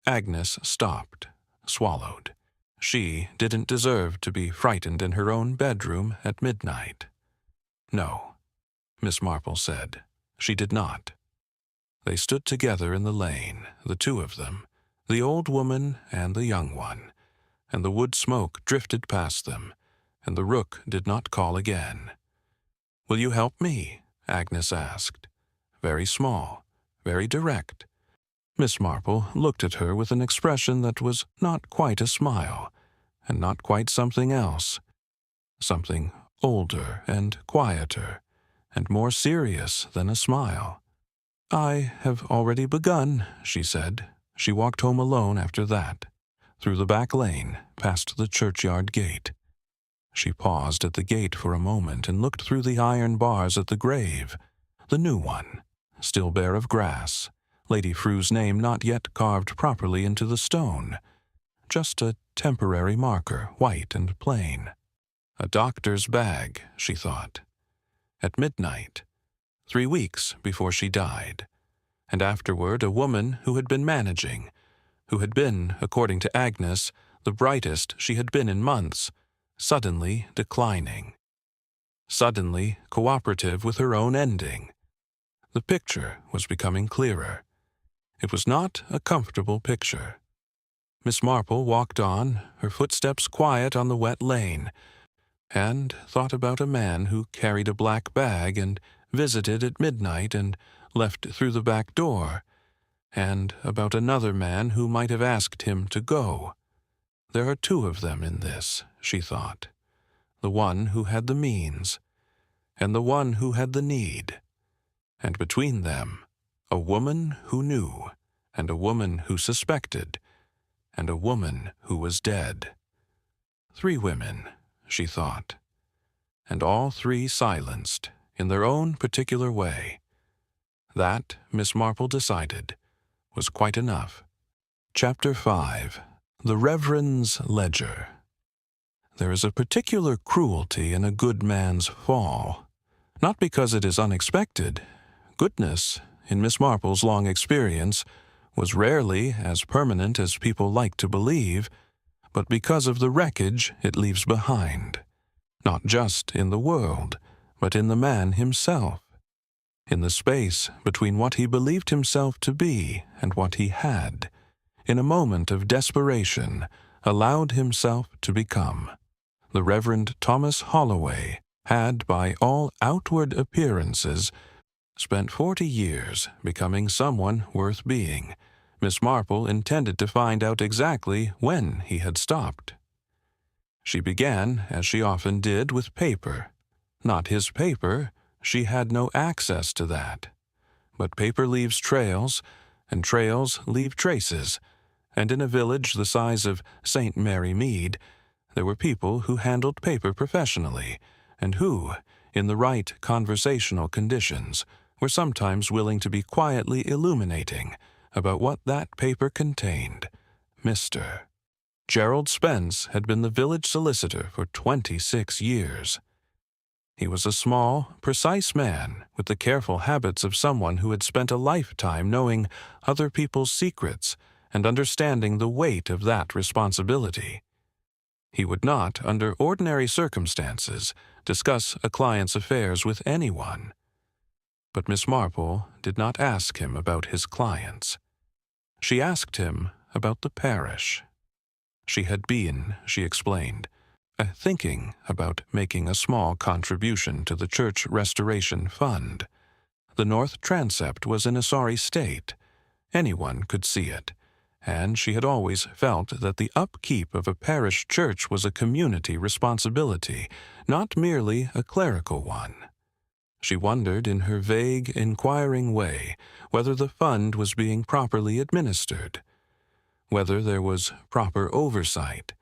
Agnes stopped, swallowed. She didn't deserve to be frightened in her own bedroom at midnight. No, Miss Marple said. She did not. They stood together in the lane, the two of them, the old woman and the young one, and the wood smoke drifted past them, and the rook did not call again. "Will you help me?" Agnes asked. Very small, very direct. Miss Marple looked at her with an expression that was not quite a smile, and not quite something else. Something older and quieter, and more serious than a smile. "I have already begun," she said. She walked home alone after that, through the back lane, past the churchyard gate. She paused at the gate for a moment and looked through the iron bars at the grave, the new one, still bare of grass, Lady Frew's name not yet carved properly into the stone. Just a temporary marker, white and plain. A doctor's bag, she thought. At midnight, 3 weeks before she died, and afterward a woman who had been managing, who had been, according to Agnes, the brightest she had been in months, suddenly declining. Suddenly cooperative with her own ending. The picture was becoming clearer. It was not a comfortable picture. Miss Marple walked on, her footsteps quiet on the wet lane, and thought about a man who carried a black bag and visited at midnight and left through the back door, and about another man who might have asked him to go. There are 2 of them in this, she thought. The one who had the means, and the one who had the need. And between them, a woman who knew, and a woman who suspected, and a woman who was dead. 3 women, she thought, and all 3 silenced, in their own particular way. That, Miss Marple decided, was quite enough. Chapter 5. The Reverend's Ledger. There is a particular cruelty in a good man's fall, not because it is unexpected. Goodness, in Miss Marple's long experience, was rarely as permanent as people like to believe, but because of the wreckage it leaves behind, not just in the world, but in the man himself, in the space between what he believed himself to be and what he had, in a moment of desperation, allowed himself to become. The Reverend Thomas Holloway had, by all outward appearances, spent 40 years becoming someone worth being. Miss Marple intended to find out exactly when he had stopped. She began, as she often did, with paper. Not his paper, she had no access to that. But paper leaves trails, and trails leave traces, and in a village the size of St. Mary Mead, there were people who handled paper professionally, and who, in the right conversational conditions, were sometimes willing to be quietly illuminating about what that paper contained. Mr. Gerald Spence had been the village solicitor for 26 years. He was a small, precise man with the careful habits of someone who had spent a lifetime knowing other people's secrets and understanding the weight of that responsibility. He would not, under ordinary circumstances, discuss a client's affairs with anyone. But Miss Marple did not ask him about his clients. She asked him about the parish. She had been, she explained, thinking about making a small contribution to the Church Restoration Fund. The north transept was in a sorry state. Anyone could see it, and she had always felt that the upkeep of a parish church was a community responsibility, not merely a clerical one. She wondered in her vague, inquiring way whether the fund was being properly administered, whether there was proper oversight,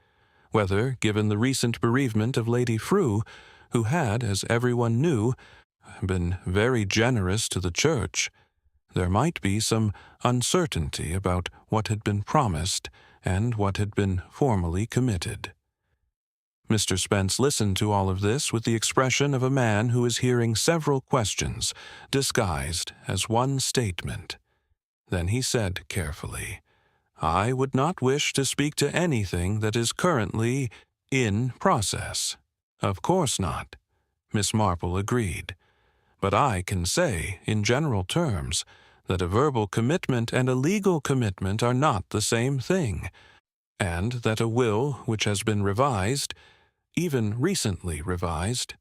whether, given the recent bereavement of Lady Frew, who had, as everyone knew, been very generous to the church, there might be some uncertainty about what had been promised and what had been formally committed. Mr. Spence listened to all of this with the expression of a man who is hearing several questions disguised as one statement. Then he said carefully, "I would not wish to speak to anything that is currently in process." "Of course not," Miss Marple agreed. "But I can say, in general terms, that a verbal commitment and a legal commitment are not the same thing, and that a will which has been revised, even recently revised,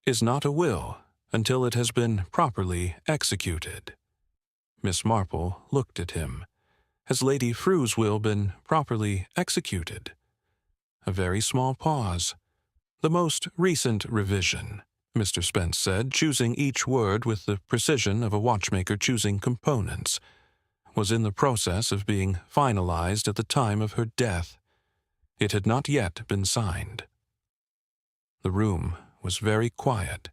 is not a will until it has been properly executed." Miss Marple looked at him. "Has Lady Frew's will been properly executed?" A very small pause. "The most recent revision," Mr. Spence said, choosing each word with the precision of a watchmaker choosing components, "was in the process of being finalized at the time of her death. It had not yet been signed." The room was very quiet.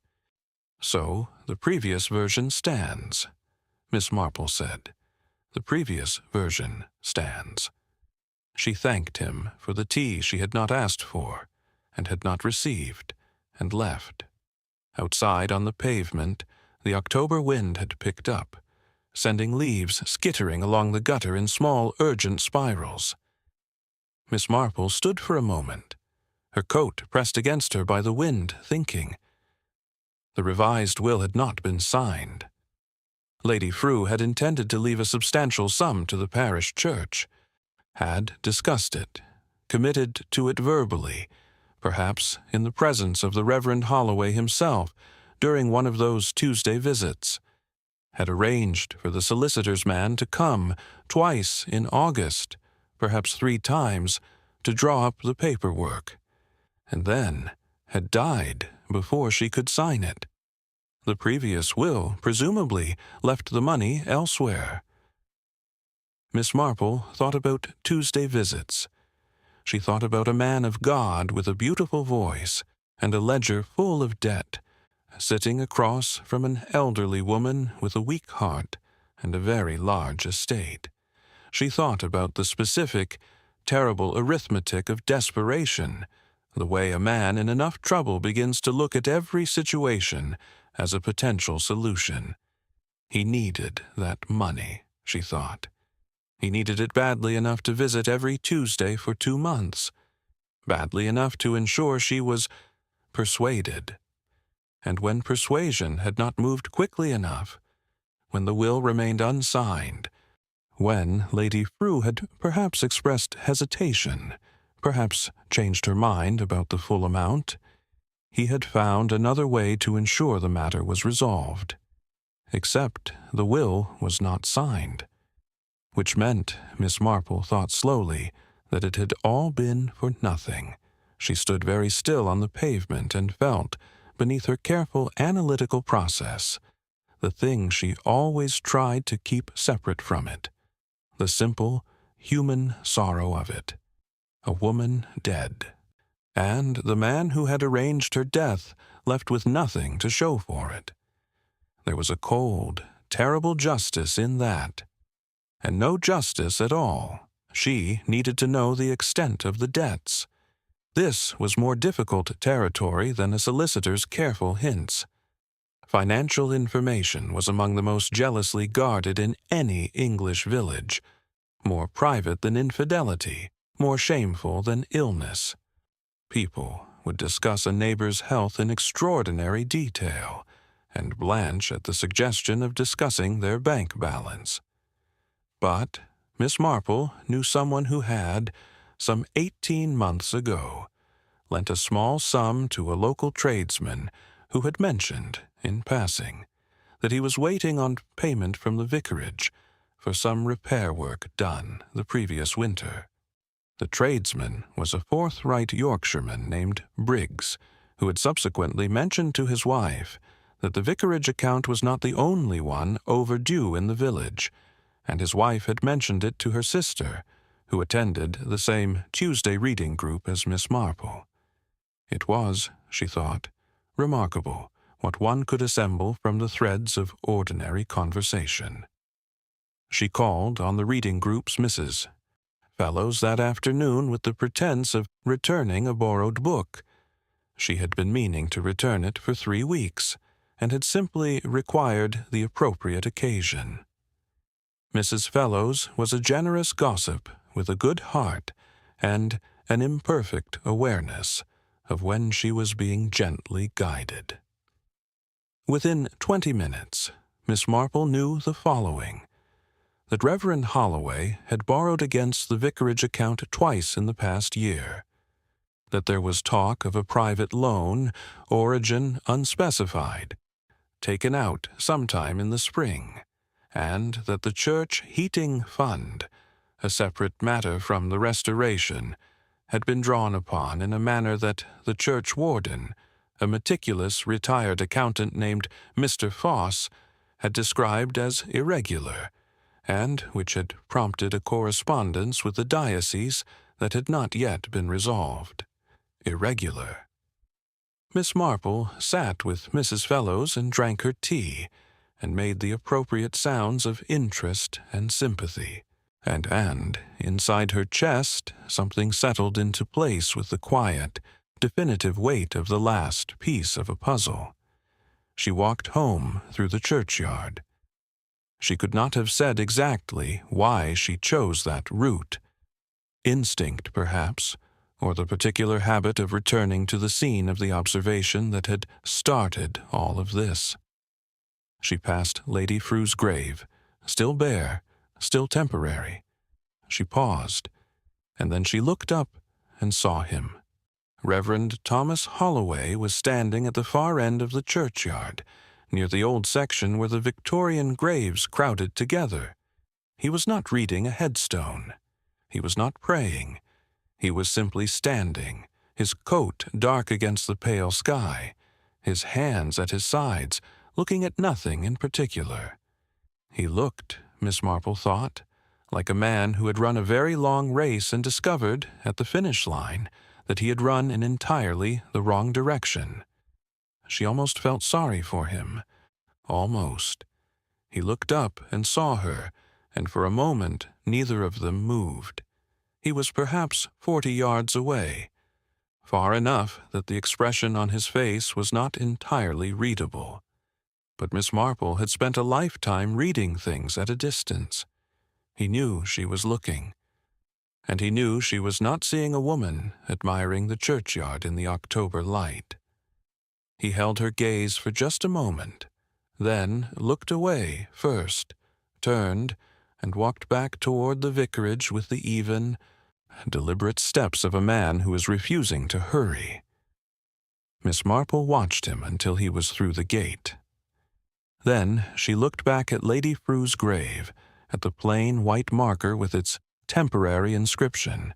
"So the previous version stands," Miss Marple said. "The previous version stands." She thanked him for the tea she had not asked for and had not received, and left. Outside on the pavement, the October wind had picked up, sending leaves skittering along the gutter in small, urgent spirals. Miss Marple stood for a moment, her coat pressed against her by the wind, thinking. The revised will had not been signed. Lady Frew had intended to leave a substantial sum to the parish church, had discussed it, committed to it verbally, perhaps in the presence of the Reverend Holloway himself during one of those Tuesday visits, had arranged for the solicitor's man to come twice in August, perhaps 3 times, to draw up the paperwork, and then had died before she could sign it. The previous will, presumably, left the money elsewhere. Miss Marple thought about Tuesday visits. She thought about a man of God with a beautiful voice and a ledger full of debt, sitting across from an elderly woman with a weak heart and a very large estate. She thought about the specific, terrible arithmetic of desperation, the way a man in enough trouble begins to look at every situation as a potential solution. He needed that money, she thought. He needed it badly enough to visit every Tuesday for 2 months, badly enough to ensure she was persuaded. And when persuasion had not moved quickly enough, when the will remained unsigned, when Lady Frew had perhaps expressed hesitation, perhaps changed her mind about the full amount, he had found another way to ensure the matter was resolved. Except the will was not signed, which meant, Miss Marple thought slowly, that it had all been for nothing. She stood very still on the pavement and felt, beneath her careful analytical process, the thing she always tried to keep separate from it, the simple, human sorrow of it. A woman dead, and the man who had arranged her death left with nothing to show for it. There was a cold, terrible justice in that, and no justice at all. She needed to know the extent of the debts. This was more difficult territory than a solicitor's careful hints. Financial information was among the most jealously guarded in any English village, more private than infidelity, more shameful than illness. People would discuss a neighbor's health in extraordinary detail, and blanch at the suggestion of discussing their bank balance. But Miss Marple knew someone who had, some 18 months ago, lent a small sum to a local tradesman who had mentioned, in passing, that he was waiting on payment from the vicarage for some repair work done the previous winter. The tradesman was a forthright Yorkshireman named Briggs, who had subsequently mentioned to his wife that the vicarage account was not the only one overdue in the village, and his wife had mentioned it to her sister, who attended the same Tuesday reading group as Miss Marple. It was, she thought, remarkable what one could assemble from the threads of ordinary conversation. She called on the reading group's Mrs. Fellows that afternoon with the pretense of returning a borrowed book. She had been meaning to return it for 3 weeks, and had simply required the appropriate occasion. Mrs. Fellows was a generous gossip with a good heart and an imperfect awareness of when she was being gently guided. Within 20 minutes, Miss Marple knew the following: that Reverend Holloway had borrowed against the vicarage account twice in the past year, that there was talk of a private loan, origin unspecified, taken out sometime in the spring, and that the church heating fund, a separate matter from the restoration, had been drawn upon in a manner that the church warden, a meticulous retired accountant named Mr. Foss, had described as irregular, and which had prompted a correspondence with the diocese that had not yet been resolved. Irregular. Miss Marple sat with Mrs. Fellows and drank her tea, and made the appropriate sounds of interest and sympathy. And inside her chest something settled into place with the quiet, definitive weight of the last piece of a puzzle. She walked home through the churchyard. She could not have said exactly why she chose that route. Instinct, perhaps, or the particular habit of returning to the scene of the observation that had started all of this. She passed Lady Frew's grave, still bare, still temporary. She paused, and then she looked up and saw him. Reverend Thomas Holloway was standing at the far end of the churchyard, near the old section where the Victorian graves crowded together. He was not reading a headstone. He was not praying. He was simply standing, his coat dark against the pale sky, his hands at his sides, looking at nothing in particular. He looked, Miss Marple thought, like a man who had run a very long race and discovered, at the finish line, that he had run in entirely the wrong direction. She almost felt sorry for him. Almost. He looked up and saw her, and for a moment neither of them moved. He was perhaps 40 yards away, far enough that the expression on his face was not entirely readable. But Miss Marple had spent a lifetime reading things at a distance. He knew she was looking, and he knew she was not seeing a woman admiring the churchyard in the October light. He held her gaze for just a moment, then looked away first, turned, and walked back toward the vicarage with the even, deliberate steps of a man who is refusing to hurry. Miss Marple watched him until he was through the gate. Then she looked back at Lady Frew's grave, at the plain white marker with its temporary inscription.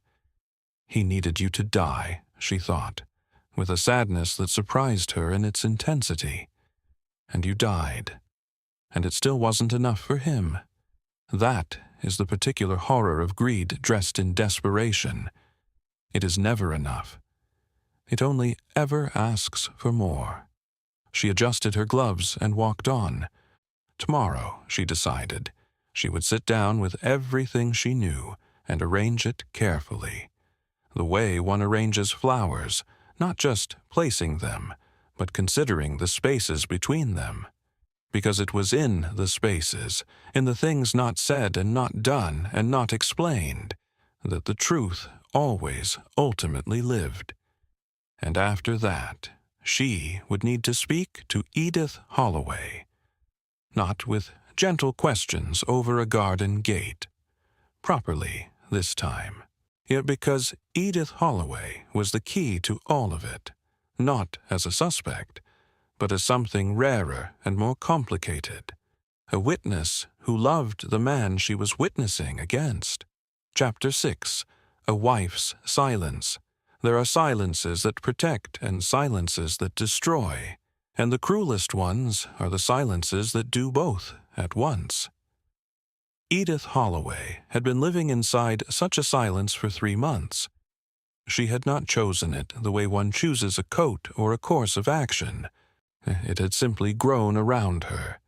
He needed you to die, she thought, with a sadness that surprised her in its intensity. And you died. And it still wasn't enough for him. That is the particular horror of greed dressed in desperation. It is never enough. It only ever asks for more. She adjusted her gloves and walked on. Tomorrow, she decided, she would sit down with everything she knew and arrange it carefully. The way one arranges flowers, not just placing them, but considering the spaces between them. Because it was in the spaces, in the things not said and not done and not explained, that the truth always ultimately lived. And after that, she would need to speak to Edith Holloway, not with gentle questions over a garden gate, properly this time, yet because Edith Holloway was the key to all of it, not as a suspect, but as something rarer and more complicated, a witness who loved the man she was witnessing against. Chapter 6, A Wife's Silence. There are silences that protect and silences that destroy, and the cruelest ones are the silences that do both at once. Edith Holloway had been living inside such a silence for 3 months. She had not chosen it the way one chooses a coat or a course of action. It had simply grown around her.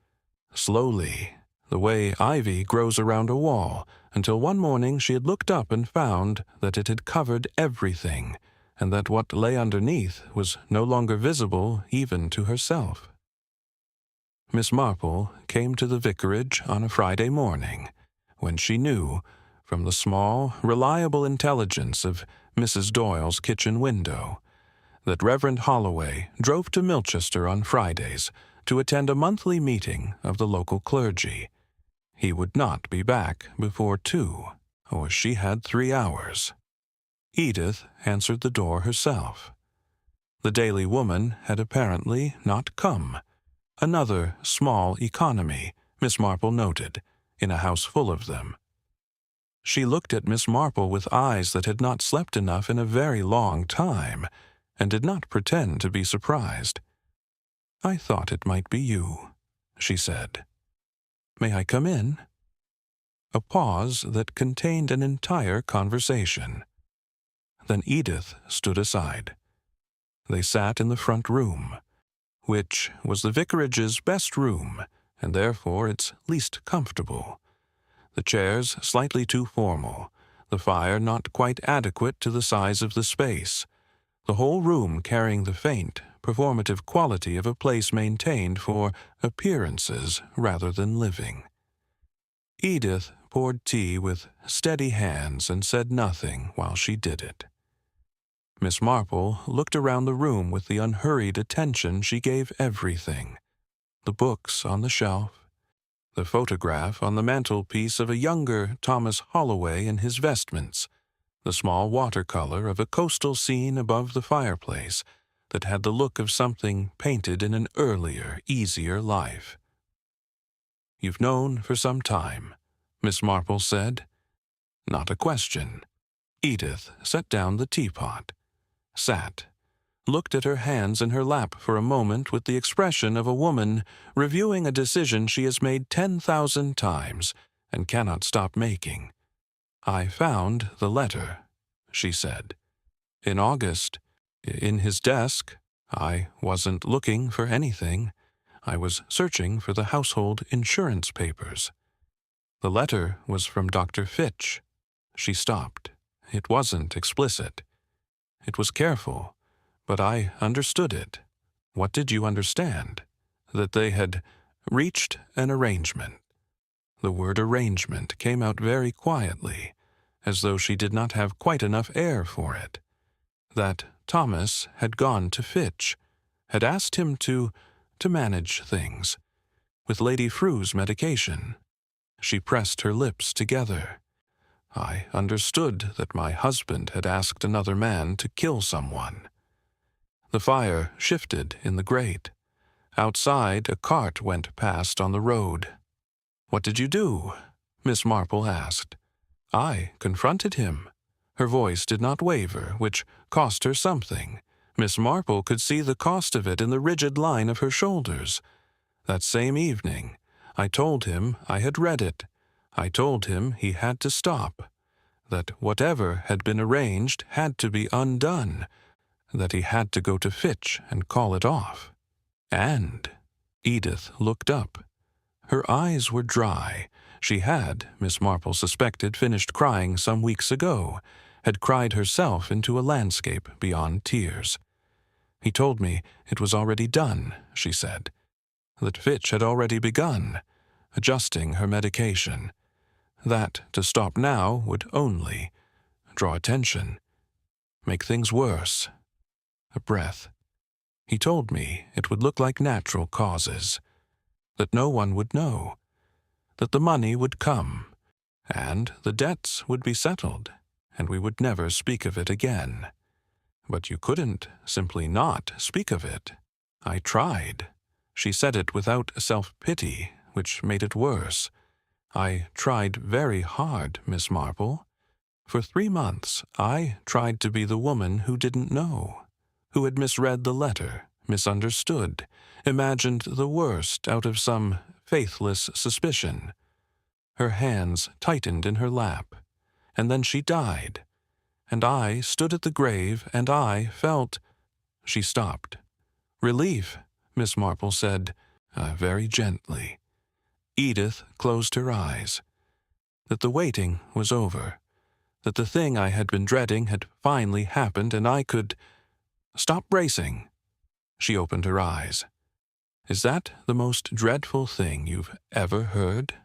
Slowly, the way ivy grows around a wall, until one morning she had looked up and found that it had covered everything, and that what lay underneath was no longer visible even to herself. Miss Marple came to the vicarage on a Friday morning, when she knew, from the small, reliable intelligence of Mrs. Doyle's kitchen window, that Reverend Holloway drove to Milchester on Fridays to attend a monthly meeting of the local clergy. He would not be back before 2, or she had 3 hours. Edith answered the door herself. The daily woman had apparently not come. Another small economy, Miss Marple noted, in a house full of them. She looked at Miss Marple with eyes that had not slept enough in a very long time, and did not pretend to be surprised. "I thought it might be you," she said. "May I come in?" A pause that contained an entire conversation. Then Edith stood aside. They sat in the front room, which was the vicarage's best room, and therefore its least comfortable. The chairs slightly too formal, the fire not quite adequate to the size of the space, the whole room carrying the faint, performative quality of a place maintained for appearances rather than living. Edith poured tea with steady hands and said nothing while she did it. Miss Marple looked around the room with the unhurried attention she gave everything. The books on the shelf, the photograph on the mantelpiece of a younger Thomas Holloway in his vestments, the small watercolor of a coastal scene above the fireplace that had the look of something painted in an earlier, easier life. "You've known for some time," Miss Marple said. Not a question. Edith set down the teapot, sat, looked at her hands in her lap for a moment with the expression of a woman reviewing a decision she has made 10,000 times and cannot stop making. "I found the letter," she said. "In August, in his desk. I wasn't looking for anything. I was searching for the household insurance papers. The letter was from Dr. Fitch." She stopped. It wasn't explicit. It was careful, but I understood it. "What did you understand?" "That they had reached an arrangement." The word arrangement came out very quietly, as though she did not have quite enough air for it. That Thomas had gone to Fitch, had asked him to manage things, with Lady Frew's medication. She pressed her lips together. I understood that my husband had asked another man to kill someone. The fire shifted in the grate. Outside, a cart went past on the road. "What did you do?" Miss Marple asked. I confronted him. Her voice did not waver, which cost her something. Miss Marple could see the cost of it in the rigid line of her shoulders. That same evening, I told him I had read it. I told him he had to stop, that whatever had been arranged had to be undone, that he had to go to Fitch and call it off. And Edith looked up. Her eyes were dry. She had, Miss Marple suspected, finished crying some weeks ago, had cried herself into a landscape beyond tears. "He told me it was already done," she said, "that Fitch had already begun, adjusting her medication, that to stop now would only draw attention, make things worse." A breath. "He told me it would look like natural causes, that no one would know, that the money would come, and the debts would be settled, and we would never speak of it again. But you couldn't simply not speak of it." I tried. She said it without self-pity, which made it worse. "I tried very hard, Miss Marple. For 3 months I tried to be the woman who didn't know, who had misread the letter, misunderstood, imagined the worst out of some faithless suspicion." Her hands tightened in her lap, and then she died. And I stood at the grave, and I felt— She stopped. "Relief," Miss Marple said, very gently. Edith closed her eyes. That the waiting was over. That the thing I had been dreading had finally happened, and I could— "Stop bracing." She opened her eyes. "Is that the most dreadful thing you've ever heard?"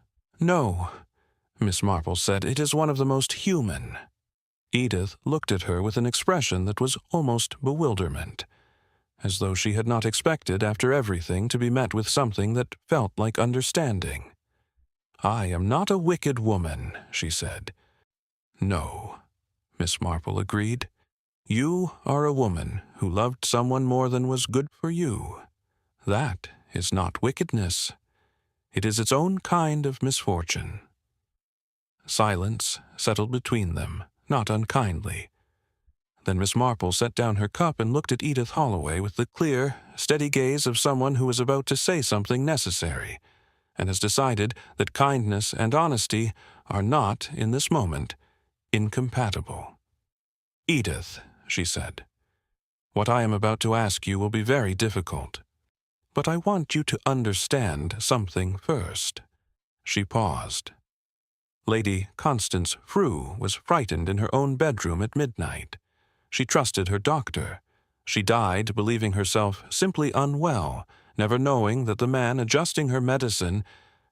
"No," Miss Marple said. "It is one of the most human." Edith looked at her with an expression that was almost bewilderment, as though she had not expected, after everything, to be met with something that felt like understanding. "I am not a wicked woman," she said. "No," Miss Marple agreed. "You are a woman who loved someone more than was good for you. That is not wickedness. It is its own kind of misfortune." Silence settled between them, not unkindly. Then Miss Marple set down her cup and looked at Edith Holloway with the clear, steady gaze of someone who is about to say something necessary, and has decided that kindness and honesty are not, in this moment, incompatible. "Edith," she said, "what I am about to ask you will be very difficult. But I want you to understand something first." She paused. Lady Constance Frew was frightened in her own bedroom at midnight. She trusted her doctor. She died believing herself simply unwell, never knowing that the man adjusting her medicine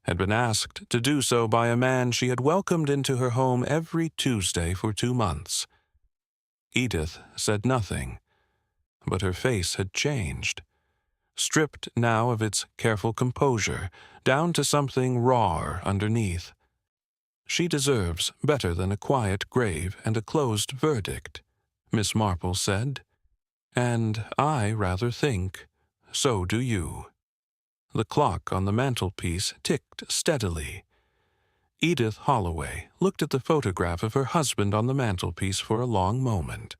had been asked to do so by a man she had welcomed into her home every Tuesday for 2 months. Edith said nothing, but her face had changed, stripped now of its careful composure, down to something rawer underneath. "She deserves better than a quiet grave and a closed verdict," Miss Marple said. "And I rather think so do you." The clock on the mantelpiece ticked steadily. Edith Holloway looked at the photograph of her husband on the mantelpiece for a long moment.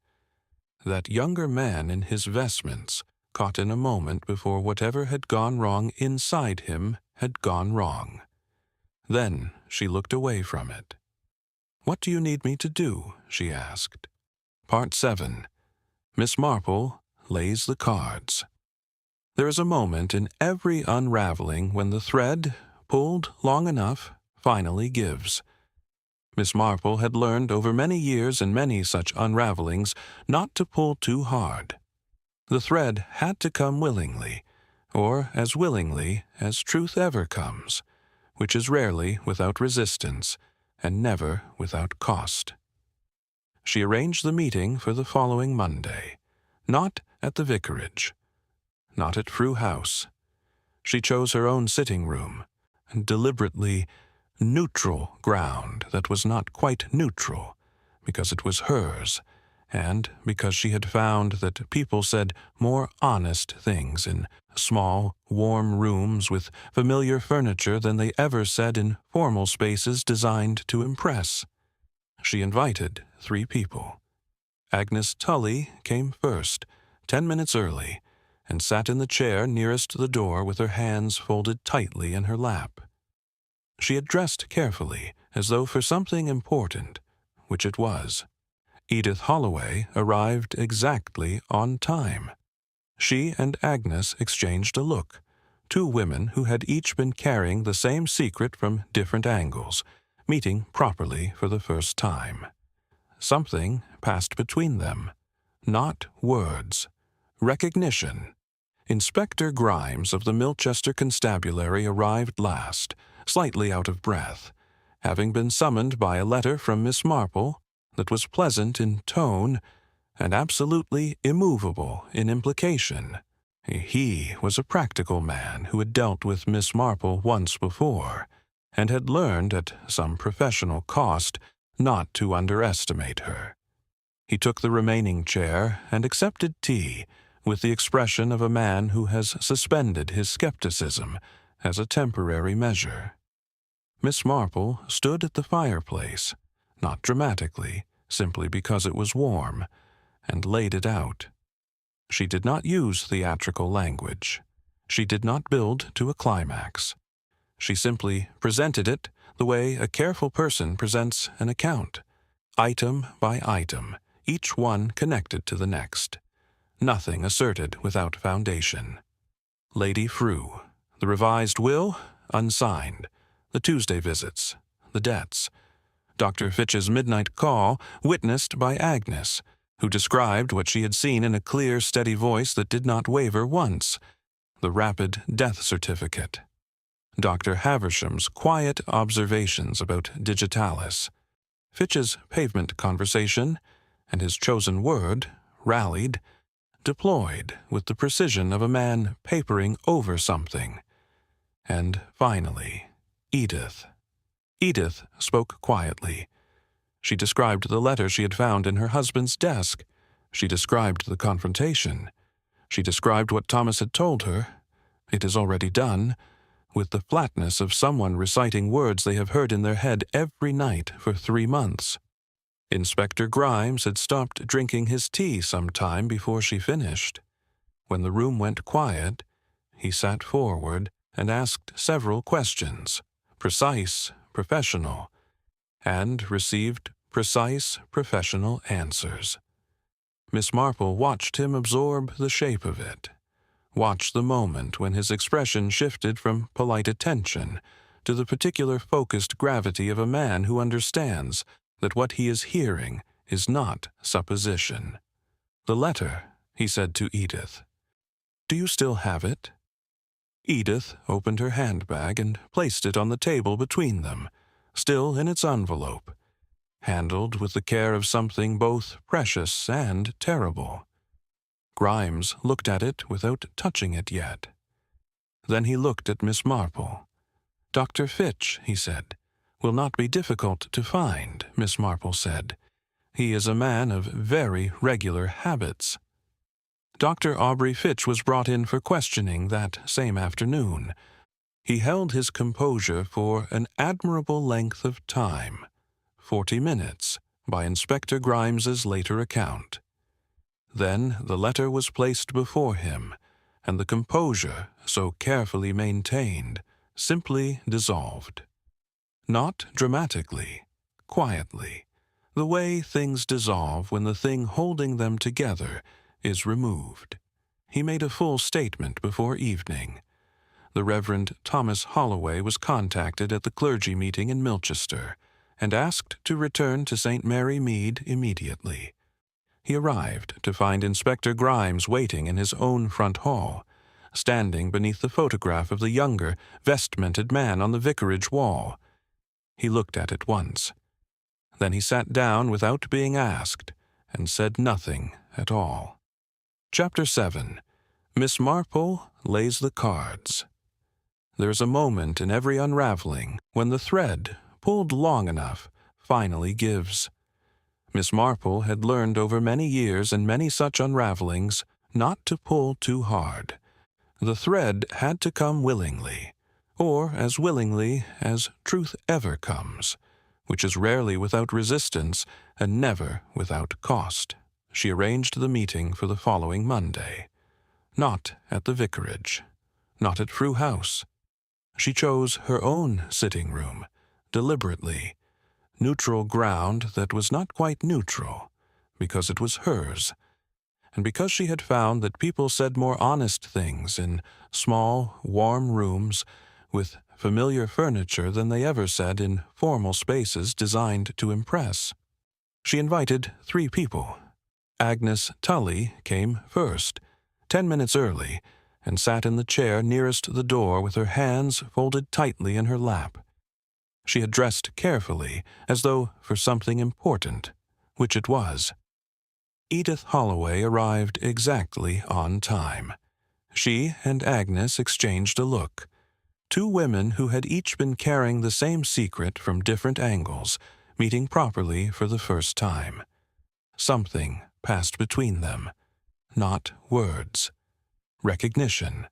That younger man in his vestments caught in a moment before whatever had gone wrong inside him had gone wrong. Then she looked away from it. "What do you need me to do?" she asked. Part 7. Miss Marple lays the cards. There is a moment in every unraveling when the thread, pulled long enough, finally gives. Miss Marple had learned over many years and many such unravelings not to pull too hard. The thread had to come willingly, or as willingly as truth ever comes, which is rarely without resistance and never without cost. She arranged the meeting for the following Monday, not at the vicarage, not at Frew House. She chose her own sitting room, and deliberately neutral ground that was not quite neutral, because it was hers, and because she had found that people said more honest things in small, warm rooms with familiar furniture than they ever said in formal spaces designed to impress. She invited 3 people. Agnes Tully came first, 10 minutes early, and sat in the chair nearest the door with her hands folded tightly in her lap. She had dressed carefully, as though for something important, which it was. Edith Holloway arrived exactly on time. She and Agnes exchanged a look, 2 women who had each been carrying the same secret from different angles, meeting properly for the first time. Something passed between them. Not words. Recognition. Inspector Grimes of the Milchester Constabulary arrived last, slightly out of breath, having been summoned by a letter from Miss Marple that was pleasant in tone and absolutely immovable in implication. He was a practical man who had dealt with Miss Marple once before, and had learned at some professional cost not to underestimate her. He took the remaining chair and accepted tea with the expression of a man who has suspended his skepticism as a temporary measure. Miss Marple stood at the fireplace, not dramatically, simply because it was warm, and laid it out. She did not use theatrical language. She did not build to a climax. She simply presented it the way a careful person presents an account, item by item, each one connected to the next. Nothing asserted without foundation. Lady Frew, the revised will, unsigned, the Tuesday visits, the debts, Dr. Fitch's midnight call, witnessed by Agnes, who described what she had seen in a clear, steady voice that did not waver once, the rapid death certificate. Dr. Haversham's quiet observations about digitalis, Fitch's pavement conversation, and his chosen word, rallied, deployed with the precision of a man papering over something. And finally, Edith. Edith spoke quietly. She described the letter she had found in her husband's desk. She described the confrontation. She described what Thomas had told her. It is already done, with the flatness of someone reciting words they have heard in their head every night for 3 months. Inspector Grimes had stopped drinking his tea some time before she finished. When the room went quiet, he sat forward and asked several questions, precise, professional, and received precise, professional answers. Miss Marple watched him absorb the shape of it, watched the moment when his expression shifted from polite attention to the particular focused gravity of a man who understands that what he is hearing is not supposition. "The letter," he said to Edith. "Do you still have it?" Edith opened her handbag and placed it on the table between them, still in its envelope, handled with the care of something both precious and terrible. Grimes looked at it without touching it yet. Then he looked at Miss Marple. "Dr. Fitch," he said, "will not be difficult to find," Miss Marple said. "He is a man of very regular habits." Dr. Aubrey Fitch was brought in for questioning that same afternoon. He held his composure for an admirable length of time, 40 minutes, by Inspector Grimes's later account. Then the letter was placed before him, and the composure, so carefully maintained, simply dissolved. Not dramatically, quietly, the way things dissolve when the thing holding them together is removed. He made a full statement before evening. The Reverend Thomas Holloway was contacted at the clergy meeting in Milchester, and asked to return to St. Mary Mead immediately. He arrived to find Inspector Grimes waiting in his own front hall, standing beneath the photograph of the younger, vestmented man on the vicarage wall. He looked at it once. Then he sat down without being asked, and said nothing at all. Chapter 7. Miss Marple Lays the Cards. there's a moment in every unraveling when the thread, pulled long enough, finally gives. Miss Marple had learned over many years and many such unravelings not to pull too hard. The thread had to come willingly, or as willingly as truth ever comes, which is rarely without resistance and never without cost. She arranged the meeting for the following Monday. Not at the vicarage, not at Frew House. She chose her own sitting room, deliberately, neutral ground that was not quite neutral, because it was hers, and because she had found that people said more honest things in small, warm rooms with familiar furniture than they ever said in formal spaces designed to impress. She invited 3 people. Agnes Tully came first, 10 minutes early, and sat in the chair nearest the door with her hands folded tightly in her lap. She had dressed carefully, as though for something important, which it was. Edith Holloway arrived exactly on time. She and Agnes exchanged a look. 2 women who had each been carrying the same secret from different angles, meeting properly for the first time. Something passed between them. Not words. Recognition.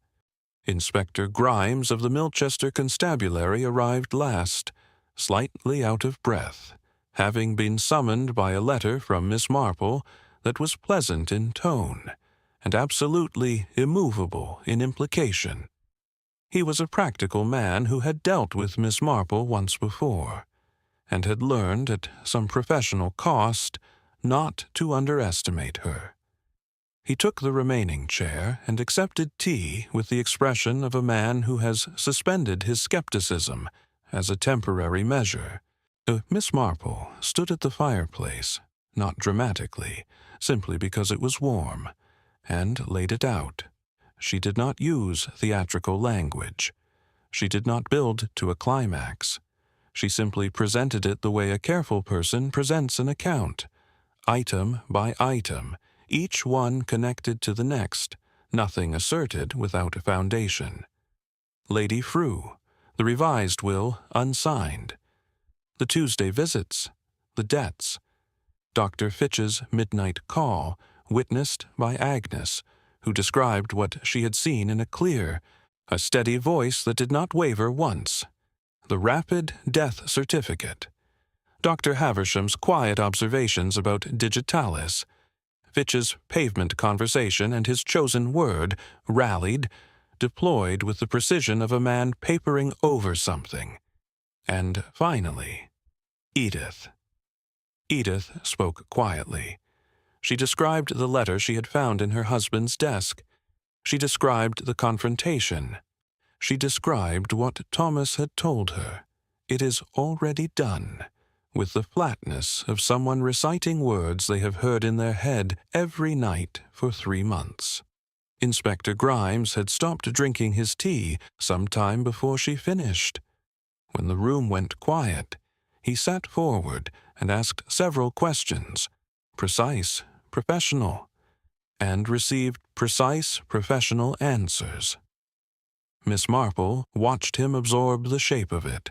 Inspector Grimes of the Milchester Constabulary arrived last, slightly out of breath, having been summoned by a letter from Miss Marple that was pleasant in tone and absolutely immovable in implication. He was a practical man who had dealt with Miss Marple once before, and had learned at some professional cost not to underestimate her. He took the remaining chair and accepted tea with the expression of a man who has suspended his skepticism as a temporary measure. Miss Marple stood at the fireplace, not dramatically, simply because it was warm, and laid it out. She did not use theatrical language. She did not build to a climax. She simply presented it the way a careful person presents an account, item by item, each one connected to the next, nothing asserted without a foundation. Lady Frew, the revised will unsigned. The Tuesday visits, the debts. Dr. Fitch's midnight call, witnessed by Agnes, who described what she had seen in a steady voice that did not waver once. The rapid death certificate. Dr. Haversham's quiet observations about digitalis. Fitch's pavement conversation and his chosen word, rallied, deployed with the precision of a man papering over something. And finally, Edith. Edith spoke quietly. She described the letter she had found in her husband's desk. She described the confrontation. She described what Thomas had told her. It is already done, with the flatness of someone reciting words they have heard in their head every night for 3 months. Inspector Grimes had stopped drinking his tea some time before she finished. When the room went quiet, he sat forward and asked several questions, precise, professional, and received precise, professional answers. Miss Marple watched him absorb the shape of it,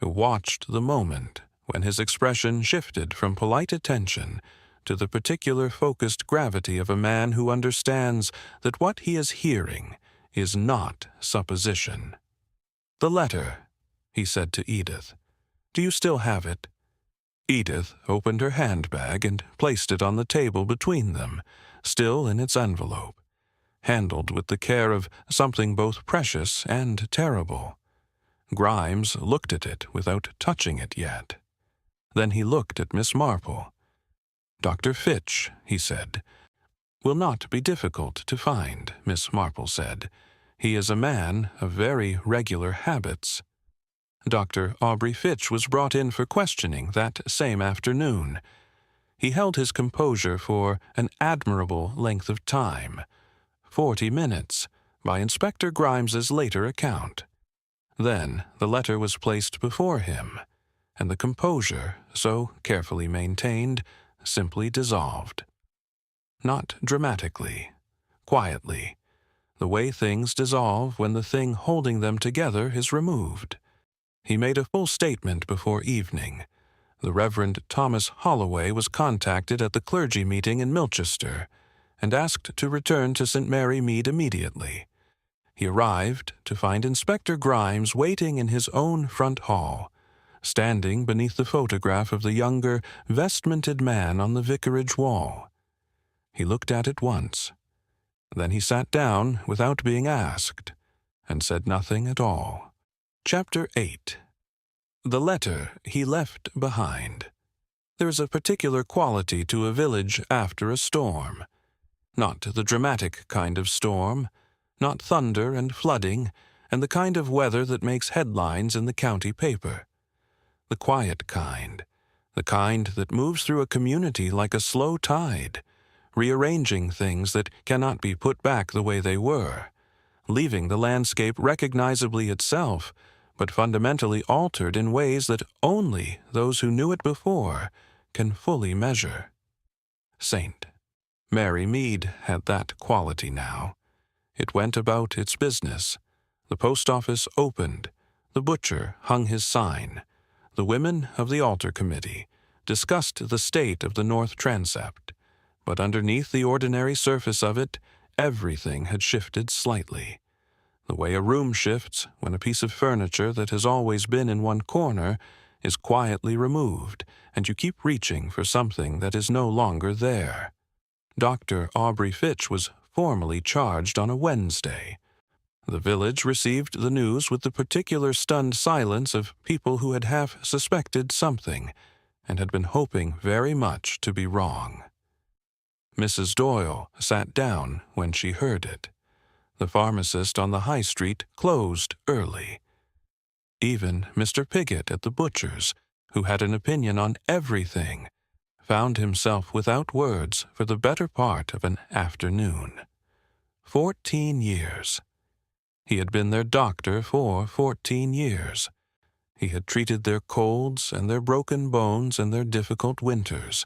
watched the moment when his expression shifted from polite attention to the particular focused gravity of a man who understands that what he is hearing is not supposition. "The letter," he said to Edith. "Do you still have it?" Edith opened her handbag and placed it on the table between them, still in its envelope, handled with the care of something both precious and terrible. Grimes looked at it without touching it yet. Then he looked at Miss Marple. "Dr. Fitch," he said, "will not be difficult to find," Miss Marple said. "He is a man of very regular habits." Dr. Aubrey Fitch was brought in for questioning that same afternoon. He held his composure for an admirable length of time, 40 minutes, by Inspector Grimes's later account. Then the letter was placed before him, and the composure, so carefully maintained, simply dissolved. Not dramatically, quietly. the way things dissolve when the thing holding them together is removed. He made a full statement before evening. The Reverend Thomas Holloway was contacted at the clergy meeting in Milchester and asked to return to St. Mary Mead immediately. He arrived to find Inspector Grimes waiting in his own front hall, standing beneath the photograph of the younger, vestmented man on the vicarage wall. He looked at it once. Then he sat down without being asked, and said nothing at all. Chapter 8. The letter he left behind. There is a particular quality to a village after a storm. Not the dramatic kind of storm, not thunder and flooding, and the kind of weather that makes headlines in the county paper. The quiet kind, the kind that moves through a community like a slow tide, rearranging things that cannot be put back the way they were, leaving the landscape recognizably itself, but fundamentally altered in ways that only those who knew it before can fully measure. St. Mary Mead had that quality now. It went about its business. The post office opened. The butcher hung his sign. The women of the altar committee discussed the state of the north transept. But underneath the ordinary surface of it, everything had shifted slightly. The way a room shifts when a piece of furniture that has always been in one corner is quietly removed, and you keep reaching for something that is no longer there. Dr. Aubrey Fitch was formally charged on a Wednesday. The village received the news with the particular stunned silence of people who had half suspected something and had been hoping very much to be wrong. Mrs. Doyle sat down when she heard it. The pharmacist on the high street closed early. Even Mr. Piggott at the butcher's, who had an opinion on everything, found himself without words for the better part of an afternoon. 14 years. He had been their doctor for 14 years. He had treated their colds and their broken bones and their difficult winters.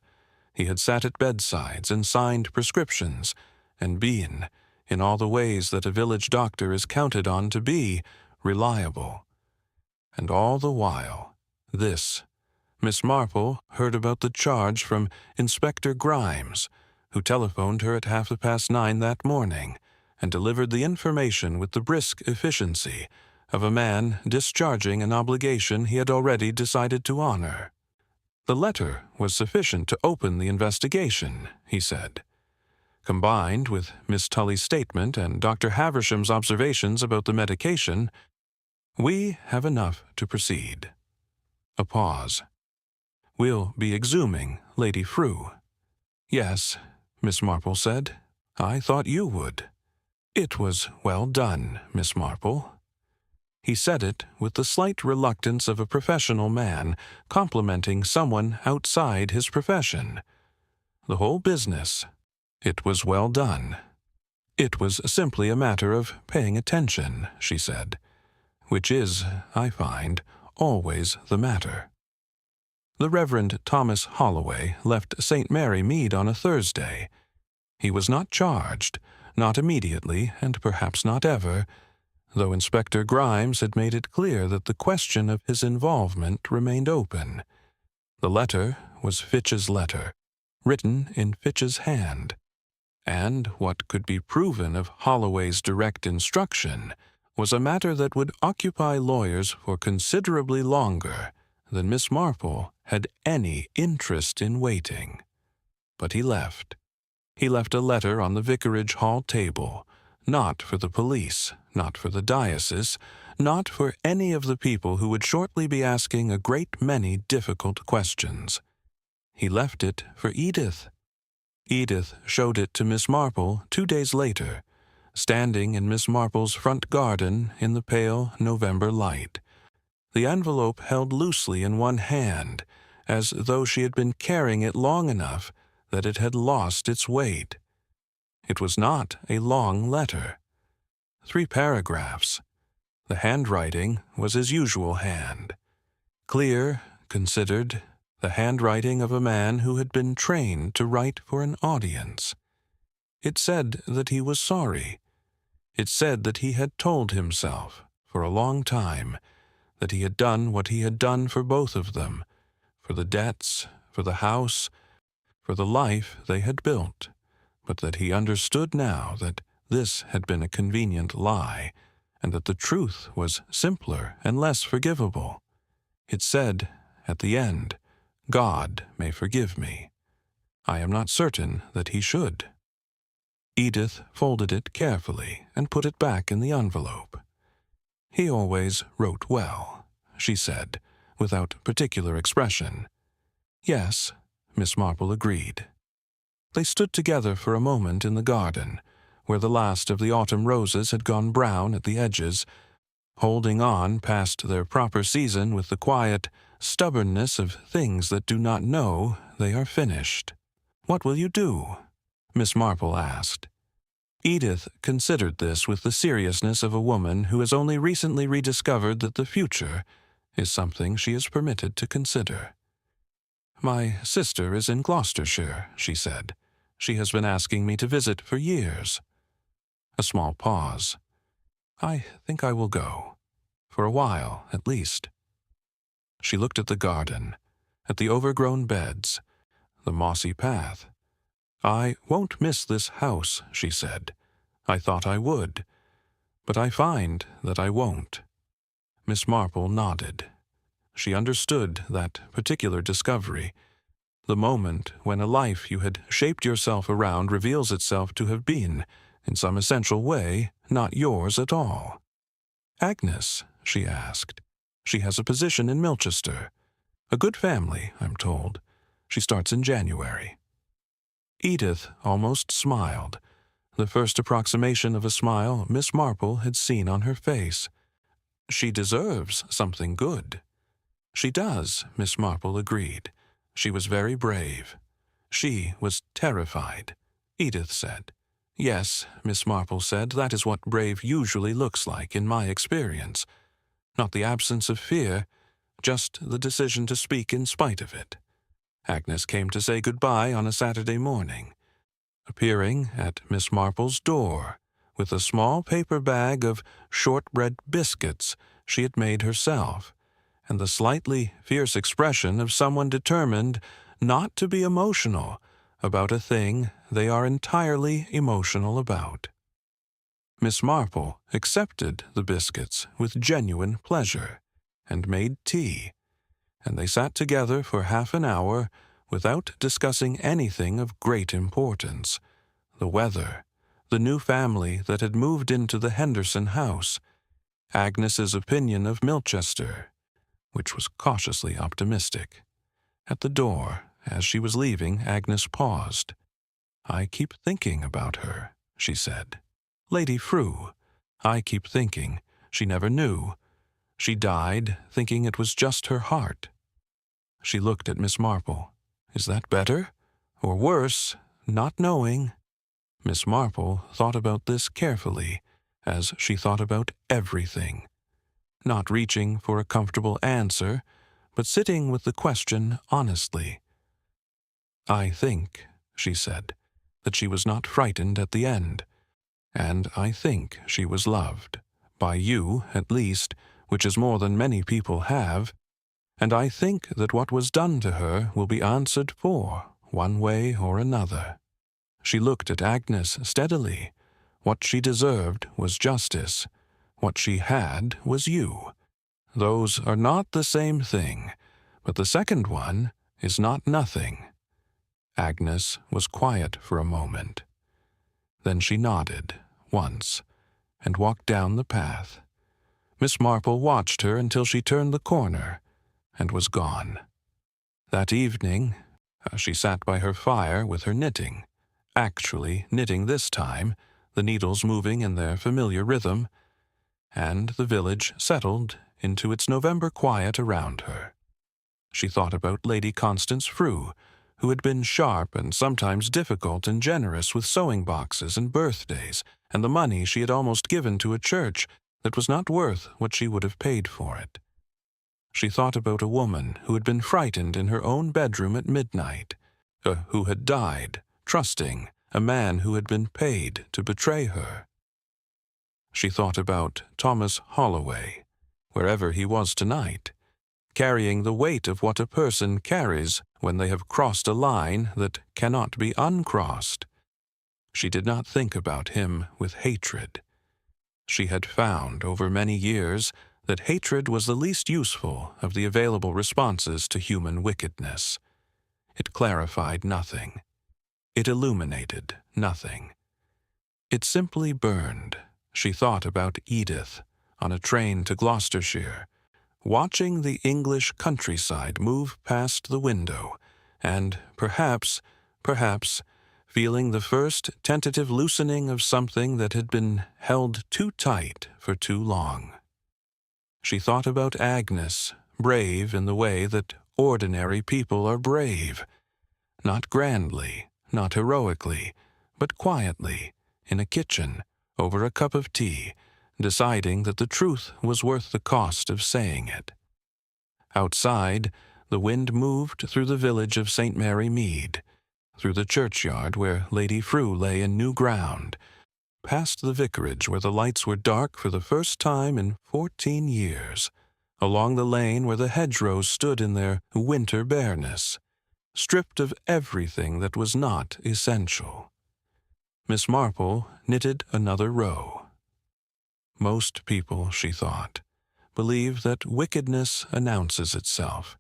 He had sat at bedsides and signed prescriptions, and been, in all the ways that a village doctor is counted on to be, reliable. And all the while, Miss Marple heard about the charge from Inspector Grimes, who telephoned her at 9:30 that morning, and delivered the information with the brisk efficiency of a man discharging an obligation he had already decided to honor. The letter was sufficient to open the investigation, he said. Combined with Miss Tully's statement and Dr. Haversham's observations about the medication, we have enough to proceed. A pause. We'll be exhuming Lady Frew. Yes, Miss Marple said. I thought you would. It was well done, Miss Marple. He said it with the slight reluctance of a professional man complimenting someone outside his profession. The whole business, it was well done. It was simply a matter of paying attention, she said, which is, I find, always the matter. The Reverend Thomas Holloway left St. Mary Mead on a Thursday. He was not charged, not immediately, and perhaps not ever, though Inspector Grimes had made it clear that the question of his involvement remained open. The letter was Fitch's letter, written in Fitch's hand, and what could be proven of Holloway's direct instruction was a matter that would occupy lawyers for considerably longer than Miss Marple had any interest in waiting. But he left. He left a letter on the vicarage hall table, not for the police, not for the diocese, not for any of the people who would shortly be asking a great many difficult questions. He left it for Edith. Edith showed it to Miss Marple 2 days later, standing in Miss Marple's front garden in the pale November light, the envelope held loosely in one hand, as though she had been carrying it long enough that it had lost its weight. It was not a long letter. 3 paragraphs. The handwriting was his usual hand. Clear, considered, the handwriting of a man who had been trained to write for an audience. It said that he was sorry. It said that he had told himself, for a long time, that he had done what he had done for both of them, for the debts, for the house, for the life they had built, but that he understood now that this had been a convenient lie, and that the truth was simpler and less forgivable. It said, at the end, God may forgive me. I am not certain that he should. Edith folded it carefully and put it back in the envelope. He always wrote well, she said, without particular expression. Yes, Miss Marple agreed. They stood together for a moment in the garden, where the last of the autumn roses had gone brown at the edges, holding on past their proper season with the quiet stubbornness of things that do not know they are finished. "What will you do?" Miss Marple asked. Edith considered this with the seriousness of a woman who has only recently rediscovered that the future is something she is permitted to consider. "My sister is in Gloucestershire," she said. "She has been asking me to visit for years." A small pause. "I think I will go. For a while, at least." She looked at the garden, at the overgrown beds, the mossy path. "I won't miss this house," she said. "I thought I would, but I find that I won't." Miss Marple nodded. She understood that particular discovery, the moment when a life you had shaped yourself around reveals itself to have been, in some essential way, not yours at all. "Agnes?" she asked. "She has a position in Milchester. A good family, I'm told. She starts in January." Edith almost smiled, the first approximation of a smile Miss Marple had seen on her face. "She deserves something good." "She does," Miss Marple agreed. "She was very brave." "She was terrified," Edith said. "Yes," Miss Marple said, "that is what brave usually looks like in my experience. Not the absence of fear, just the decision to speak in spite of it." Agnes came to say goodbye on a Saturday morning, appearing at Miss Marple's door with a small paper bag of shortbread biscuits she had made herself, and the slightly fierce expression of someone determined not to be emotional about a thing they are entirely emotional about. Miss Marple accepted the biscuits with genuine pleasure, and made tea, and they sat together for half an hour without discussing anything of great importance: the weather, the new family that had moved into the Henderson house, Agnes's opinion of Milchester, which was cautiously optimistic. At the door, as she was leaving, Agnes paused. "I keep thinking about her," she said. "Lady Frew. I keep thinking. She never knew. She died thinking it was just her heart." She looked at Miss Marple. "Is that better? Or worse, not knowing?" Miss Marple thought about this carefully, as she thought about everything, not reaching for a comfortable answer, but sitting with the question honestly. "I think," she said, "that she was not frightened at the end, and I think she was loved, by you at least, which is more than many people have, and I think that what was done to her will be answered for, one way or another." She looked at Agnes steadily. What she deserved was justice. What she had was you. Those are not the same thing, but the second one is not nothing. Agnes was quiet for a moment. Then she nodded, once, and walked down the path. Miss Marple watched her until she turned the corner, and was gone. That evening, she sat by her fire with her knitting, actually knitting this time, the needles moving in their familiar rhythm, and the village settled into its November quiet around her. She thought about Lady Constance Frew, who had been sharp and sometimes difficult and generous with sewing boxes and birthdays, and the money she had almost given to a church that was not worth what she would have paid for it. She thought about a woman who had been frightened in her own bedroom at midnight, who had died, trusting a man who had been paid to betray her. She thought about Thomas Holloway, wherever he was tonight, carrying the weight of what a person carries when they have crossed a line that cannot be uncrossed. She did not think about him with hatred. She had found over many years that hatred was the least useful of the available responses to human wickedness. It clarified nothing. It illuminated nothing. It simply burned. She thought about Edith on a train to Gloucestershire, watching the English countryside move past the window, and perhaps, feeling the first tentative loosening of something that had been held too tight for too long. She thought about Agnes, brave in the way that ordinary people are brave, not grandly, not heroically, but quietly, in a kitchen, over a cup of tea, deciding that the truth was worth the cost of saying it. Outside, the wind moved through the village of St. Mary Mead, through the churchyard where Lady Frew lay in new ground, past the vicarage where the lights were dark for the first time in 14 years, along the lane where the hedgerows stood in their winter bareness, stripped of everything that was not essential. Miss Marple knitted another row. Most people, she thought, believe that wickedness announces itself,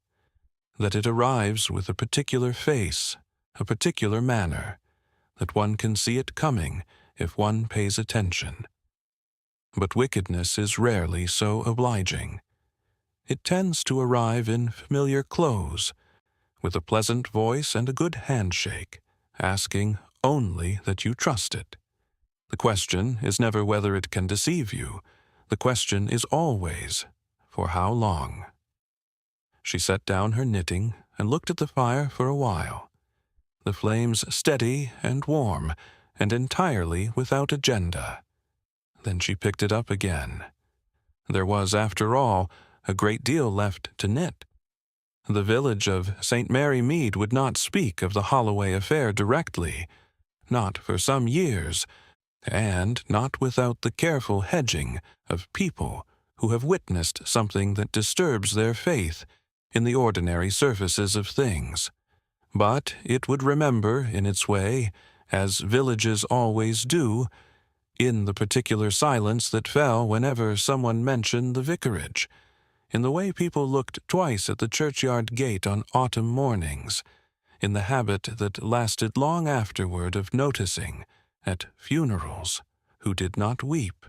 that it arrives with a particular face, a particular manner, that one can see it coming if one pays attention. But wickedness is rarely so obliging. It tends to arrive in familiar clothes, with a pleasant voice and a good handshake, asking only that you trust it. The question is never whether it can deceive you. The question is always, for how long? She set down her knitting and looked at the fire for a while, the flames steady and warm, and entirely without agenda. Then she picked it up again. There was, after all, a great deal left to knit. The village of St. Mary Mead would not speak of the Holloway affair directly, not for some years, and not without the careful hedging of people who have witnessed something that disturbs their faith in the ordinary surfaces of things. But it would remember, in its way, as villages always do, in the particular silence that fell whenever someone mentioned the vicarage, in the way people looked twice at the churchyard gate on autumn mornings, in the habit that lasted long afterward of noticing, at funerals, who did not weep.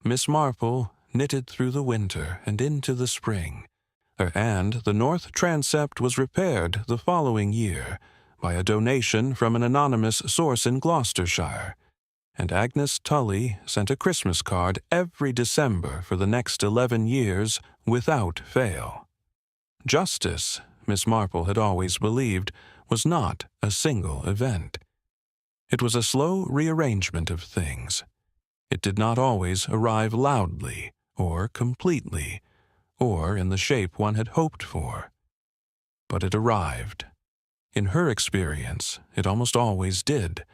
Miss Marple knitted through the winter and into the spring, and the north transept was repaired the following year by a donation from an anonymous source in Gloucestershire, and Agnes Tully sent a Christmas card every December for the next 11 years without fail. Justice, Miss Marple had always believed, was not a single event. It was a slow rearrangement of things. It did not always arrive loudly or completely, or in the shape one had hoped for. But it arrived. In her experience, it almost always did,